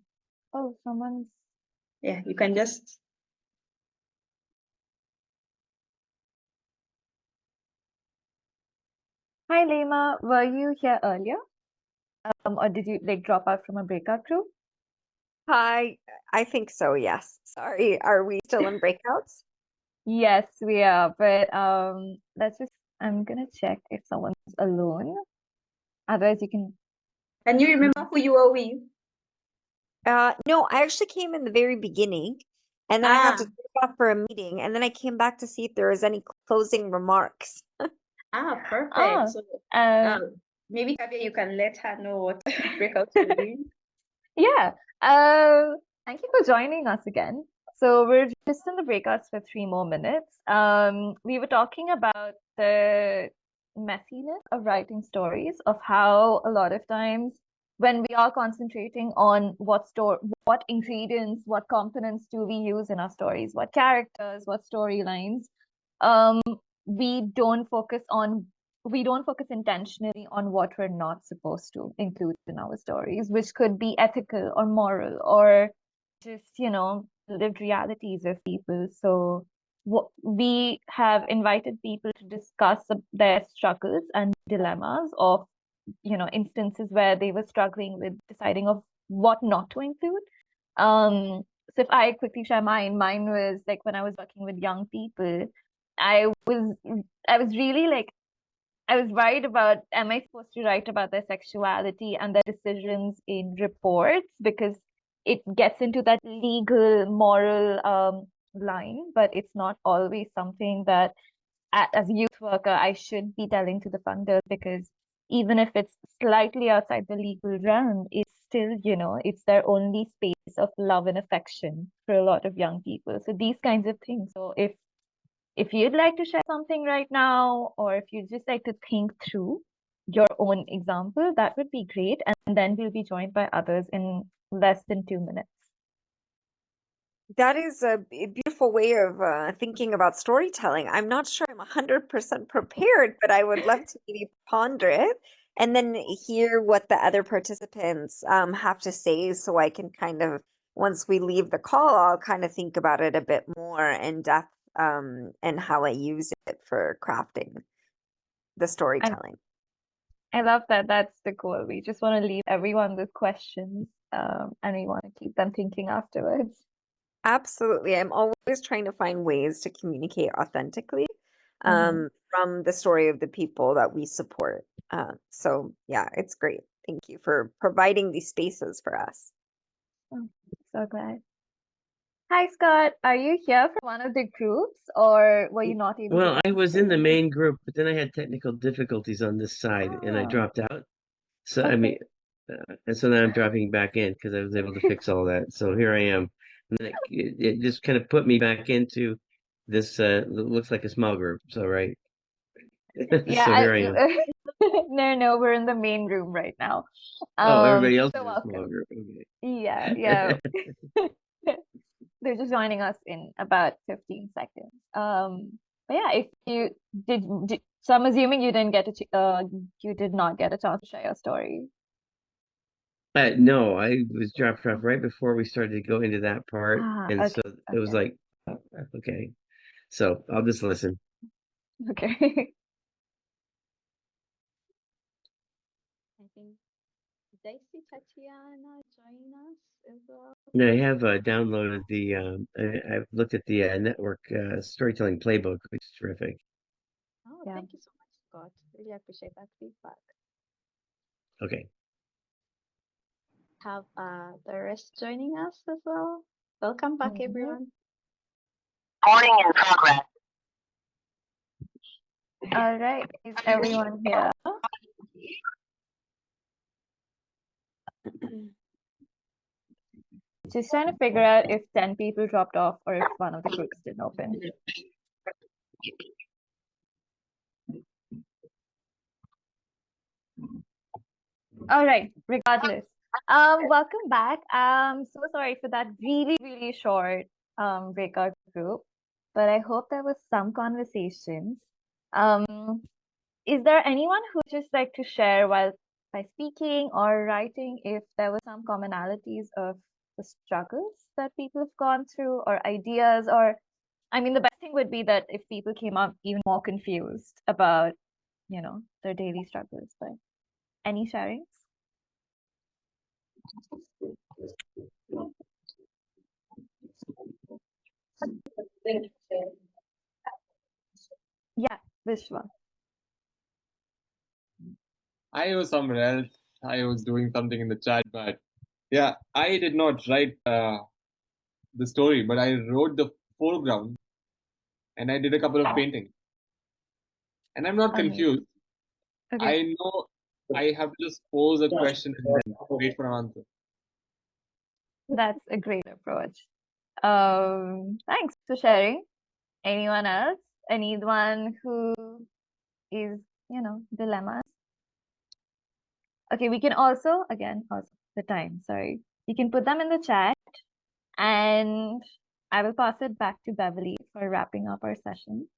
someone's. Yeah, you can just. Hi, Lema. Were you here earlier? Or did you like drop out from a breakout group? Hi, I think so, yes. Sorry, are we still in breakouts? Yes, we are. But I'm gonna check if someone's alone. Otherwise, you can. Can you remember who you were with? No, I actually came in the very beginning, and then I had to take off for a meeting, and then I came back to see if there was any closing remarks. Perfect. Oh, So uh, maybe Kabia, you can let her know what breakout you're doing. yeah. Thank you for joining us again. So we're just in the breakouts for 3 more minutes. We were talking about the messiness of writing stories, of how a lot of times when we are concentrating on what ingredients, what components do we use in our stories, what characters, what storylines, um, we don't focus intentionally on what we're not supposed to include in our stories, which could be ethical or moral or just, lived realities of people. So we have invited people to discuss their struggles and dilemmas of, instances where they were struggling with deciding of what not to include. So if I quickly share mine was like when I was working with young people, I was really like I was worried about, am I supposed to write about their sexuality and their decisions in reports, because it gets into that legal, moral line, but it's not always something that as a youth worker I should be telling to the funders, because even if it's slightly outside the legal realm, it's still, it's their only space of love and affection for a lot of young people. So these kinds of things. So if you'd like to share something right now, or if you'd just like to think through your own example, that would be great. And then we'll be joined by others in less than 2 minutes. That is a beautiful way of thinking about storytelling. I'm not sure I'm 100% prepared, but I would love to maybe ponder it and then hear what the other participants have to say, so I can kind of once we leave the call, I'll kind of think about it a bit more in depth, and how I use it for crafting the storytelling. I love that. That's the goal. We just want to leave everyone with questions, and we want to keep them thinking afterwards. Absolutely. I'm always trying to find ways to communicate authentically, Mhm. from the story of the people that we support. So yeah, it's great. Thank you for providing these spaces for us. Oh, so glad. Hi, Scott. Are you here from one of the groups, or were you not able to Well, I join was in the today? main group, but then I had technical difficulties on this side and I Ah, dropped out. So, I okay. mean, and so now I'm dropping back in because I was able to fix all that. So here I am. And then it just kind of put me back into this, looks like a small group. So, right. Yeah, So here I am. no, we're in the main room right now. Oh, everybody else So is a small welcome. group. Okay. Yeah. They're just joining us in about 15 seconds. But yeah, if you did, so I'm assuming you didn't get you did not get a chance to share your story. No, I was dropped off right before we started to go into that part. Ah, And so it was okay, like, oh, okay. So I'll just listen. okay. I think, did I see Tatiana join us as well? Yeah, I have downloaded the, I've looked at the network storytelling playbook, which is terrific. Oh, Yeah. thank you so much, Scott. Really appreciate that feedback. Okay. Have the rest joining us as well. Welcome back, Mhm. everyone. Recording in progress. All right, is everyone here? Just trying to figure out if 10 people dropped off or if one of the groups didn't open. All right, regardless. Welcome back. So sorry for that really short breakout group, but I hope there was some conversations. Is there anyone who just like to share while by speaking or writing if there were some commonalities of the struggles that people have gone through or ideas, or I mean the best thing would be that if people came up even more confused about, their daily struggles, but any sharings? Yeah, Vishwa. I was somewhere else. I was doing something in the chat, but yeah, I did not write the story, but I wrote the foreground and I did a couple of paintings. And I'm not Amazing. confused. Okay. I know I have to just pose a question and then wait for an answer. That's a great approach. Thanks for sharing. Anyone else? Anyone who is, dilemmas? Okay, we can also the time, sorry. You can put them in the chat and I will pass it back to Beverly for wrapping up our session.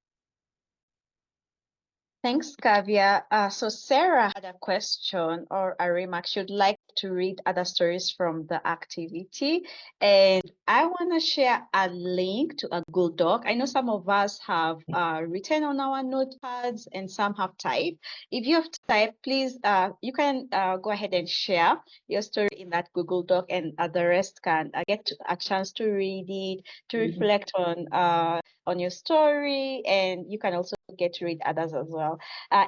Thanks, Kavya. So Sarah had a question or a remark. She'd like to read other stories from the activity. And I want to share a link to a Google Doc. I know some of us have written on our notepads and some have typed. If you have typed, please, you can go ahead and share your story in that Google Doc, and the rest can get a chance to read it, to reflect on your story, and you can also get to read others as well.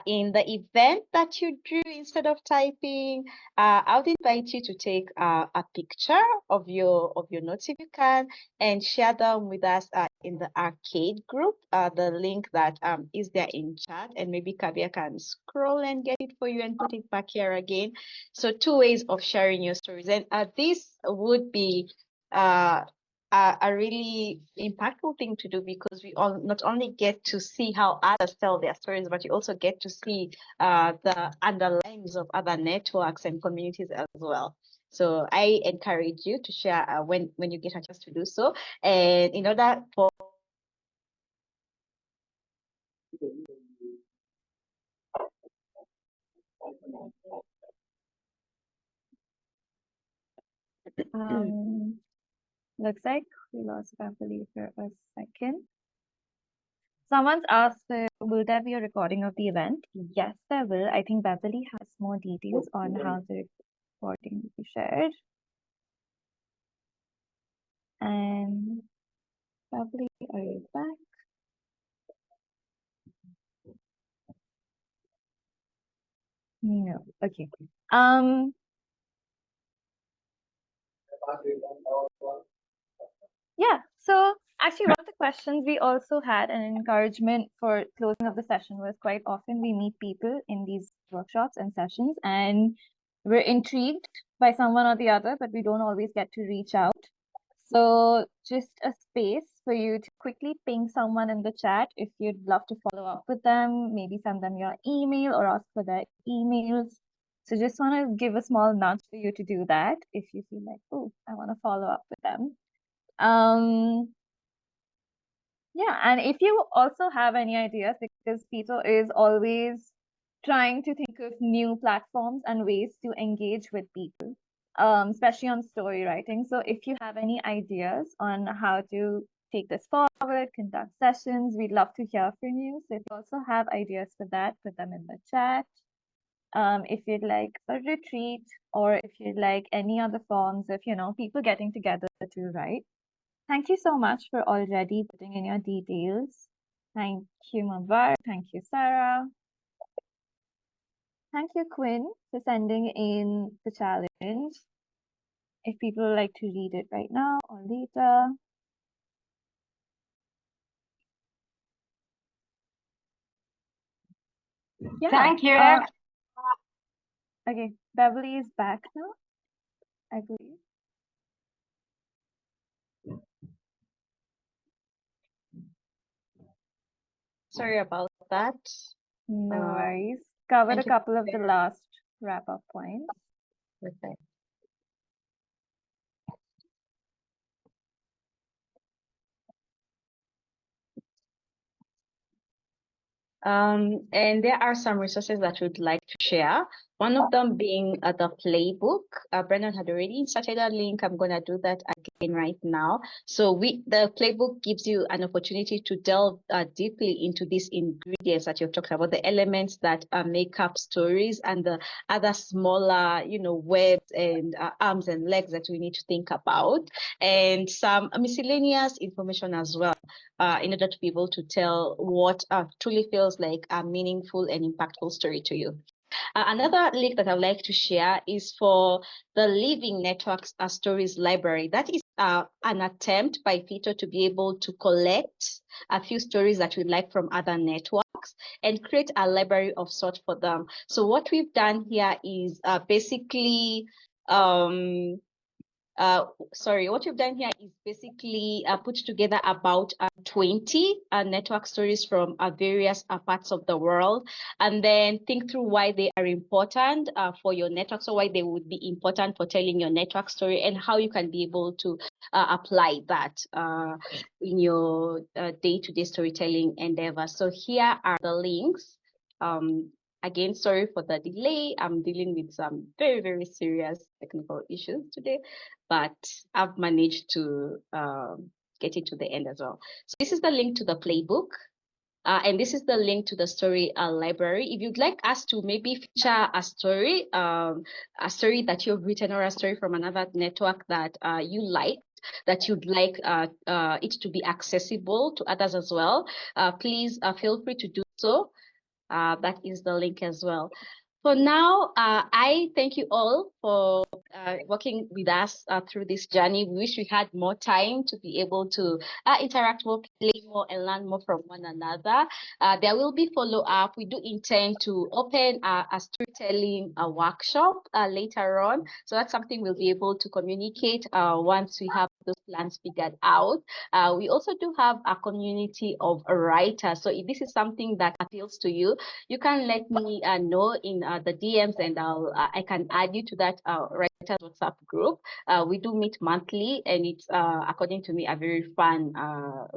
In the event that you drew instead of typing, I would invite you to take a picture of your notes if you can, and share them with us in the arcade group. The link that is there in chat, and maybe Kavya can scroll and get it for you and put it back here again. So 2 ways of sharing your stories, and this would be a really impactful thing to do, because we all not only get to see how others tell their stories, but you also get to see the underlyings of other networks and communities as well. So I encourage you to share when you get a chance to do so. And in order for Looks like we lost Beverly for a second. Someone's asked, will there be a recording of the event? Yes, there will. I think Beverly has more details on how the recording will be shared. And Beverly, are you back? No. Okay. Yeah, so actually one of the questions we also had an encouragement for closing of the session was quite often we meet people in these workshops and sessions and we're intrigued by someone or the other, but we don't always get to reach out. So just a space for you to quickly ping someone in the chat if you'd love to follow up with them, maybe send them your email or ask for their emails. So just want to give a small nudge for you to do that if you feel like, oh, I want to follow up with them. Yeah, and if you also have any ideas, because Peter is always trying to think of new platforms and ways to engage with people, especially on story writing. So if you have any ideas on how to take this forward, conduct sessions, we'd love to hear from you. So if you also have ideas for that, put them in the chat. If you'd like a retreat or if you'd like any other forms of, people getting together to write. Thank you so much for already putting in your details. Thank you, Mubarak. Thank you, Sarah. Thank you, Quinn, for sending in the challenge. If people would like to read it right now or later. Yeah. Thank you. Okay, Beverly is back now, I believe. Sorry about that. No worries. Covered a couple of the last wrap-up points. Okay. And there are some resources that we'd like to share. One of them being the playbook. Brendan had already inserted a link. I'm going to do that again right now. So the playbook gives you an opportunity to delve deeply into these ingredients that you've talked about, the elements that make up stories and the other smaller, webs and arms and legs that we need to think about, and some miscellaneous information as well. In order to be able to tell what truly feels like a meaningful and impactful story to you. Another link that I'd like to share is for the Living Networks Stories Library. That is an attempt by Fito to be able to collect a few stories that we'd like from other networks and create a library of sorts for them. So what we've done here is basically put together about 20 network stories from various parts of the world, and then think through why they are important for your network, so why they would be important for telling your network story, and how you can be able to apply that in your day-to-day storytelling endeavor. So here are the links. Again, sorry for the delay. I'm dealing with some very, very serious technical issues today, but I've managed to get it to the end as well. So this is the link to the playbook. And this is the link to the story library. If you'd like us to maybe feature a story that you've written, or a story from another network that you like, that you'd like it to be accessible to others as well, please feel free to do so. That is the link as well. For now, I thank you all for working with us through this journey. We wish we had more time to be able to interact more, play more, and learn more from one another. There will be follow-up. We do intend to open a storytelling workshop later on. So that's something we'll be able to communicate once we have those plans figured out. We also do have a community of writers. So if this is something that appeals to you, you can let me know in the DMs, and I can add you to that writer WhatsApp group. We do meet monthly, and it's according to me a very fun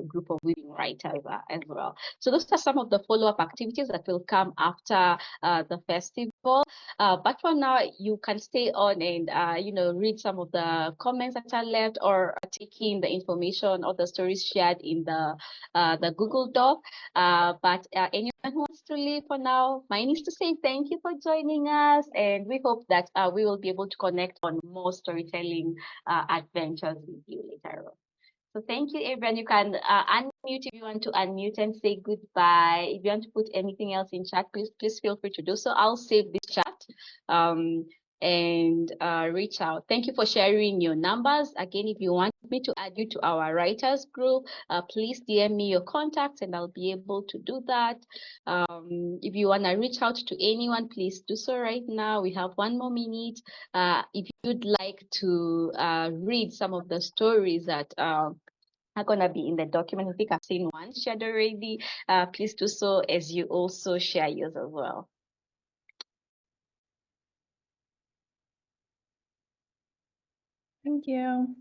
group of women writers as well. So those are some of the follow-up activities that will come after the festival. But for now, you can stay on and read some of the comments that are left, or take in the information or the stories shared in the Google Doc. But anyone who wants to leave for now, mine is to say thank you for joining us, and we hope that we will be able to connect on more storytelling adventures with you later on. So thank you, everyone. You can unmute if you want to unmute and say goodbye. If you want to put anything else in chat, please feel free to do so. I'll save this chat and reach out. Thank you for sharing your numbers. Again, if you want me to add you to our writers group, please DM me your contacts and I'll be able to do that. If you want to reach out to anyone, please do so right now. We have 1 more minute. If you'd like to read some of the stories that are going to be in the document, I think I've seen one shared already. Please do so as you also share yours as well. Thank you.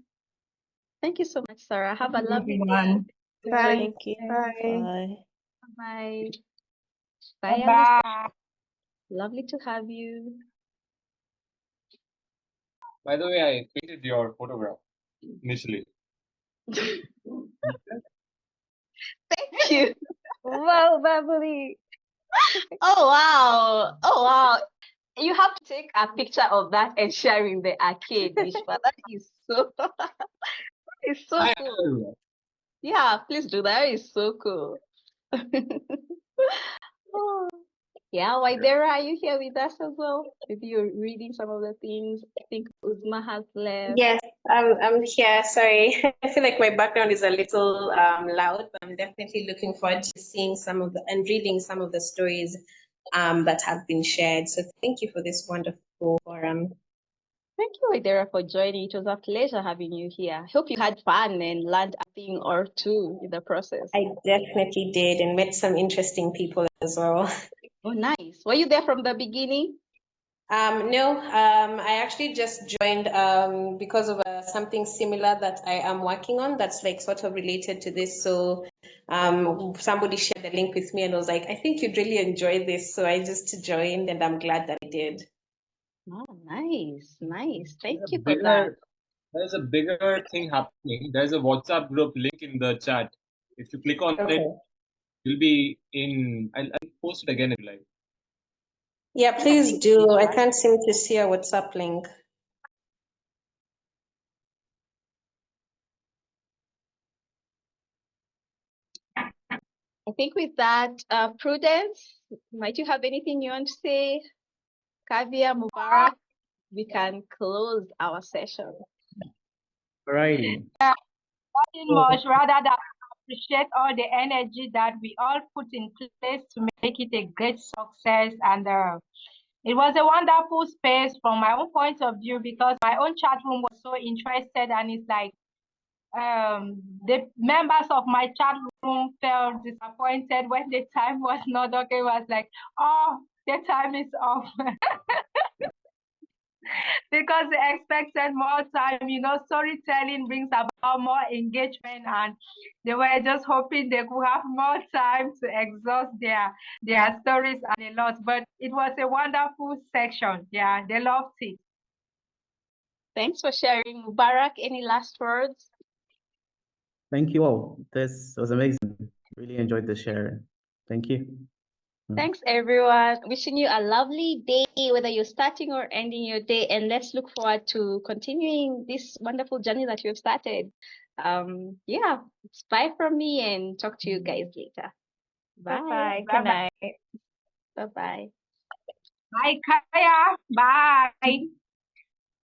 Thank you so much, Sarah. Have a lovely everyone. day. Bye. Thank you. Bye. Bye. Bye, Bye. Alice. Lovely to have you. By the way, I painted your photograph initially. Thank you. Wow, Beverly. Oh, wow. Oh, wow. You have to take a picture of that and share in the arcade, Vishwa. That is so, it's so cool. Yeah, please do that. It's so cool. Oh. Yeah, Waidera, are you here with us as well? Maybe you're reading some of the things. I think Uzma has left. Yes, I'm here. Sorry, I feel like my background is a little loud, but I'm definitely looking forward to seeing some of the and reading some of the stories that have been shared. So thank you for this wonderful forum. Thank you, Waidera, for joining. It was a pleasure having you here. I hope you had fun and learned a thing or two in the process. I definitely did, and met some interesting people as well. Oh, nice. Were you there from the beginning? No, I actually just joined because of something similar that I am working on that's like sort of related to this. So somebody shared the link with me and was like, I think you'd really enjoy this. So I just joined and I'm glad that I did. Oh, nice, nice. Thank you for that. There's a bigger thing happening. There's a WhatsApp group link in the chat. If you click on it, you'll be in. I'll post it again if you like. Yeah, please do. I can't seem to see a WhatsApp link. I think with that, Prudence, might you have anything you want to say? Kavia, Mubarak, we can close our session. Alrighty. Nothing much rather than appreciate all the energy that we all put in place to make it a great success. And it was a wonderful space from my own point of view, because my own chat room was so interested, and it's like the members of my chat room felt disappointed when the time was not okay. It was like, oh, the time is off. Because they expected more time. Storytelling brings about more engagement, and they were just hoping they could have more time to exhaust their stories and a lot. But it was a wonderful section. Yeah, they loved it. Thanks for sharing. Mubarak, any last words? Thank you all. This was amazing. Really enjoyed the sharing. Thank you. Thanks, everyone. Wishing you a lovely day, whether you're starting or ending your day. And let's look forward to continuing this wonderful journey that you've started. Yeah, it's bye from me, and talk to you guys later. Bye. Bye. Good night. Bye-bye. Bye, Kaya. Bye.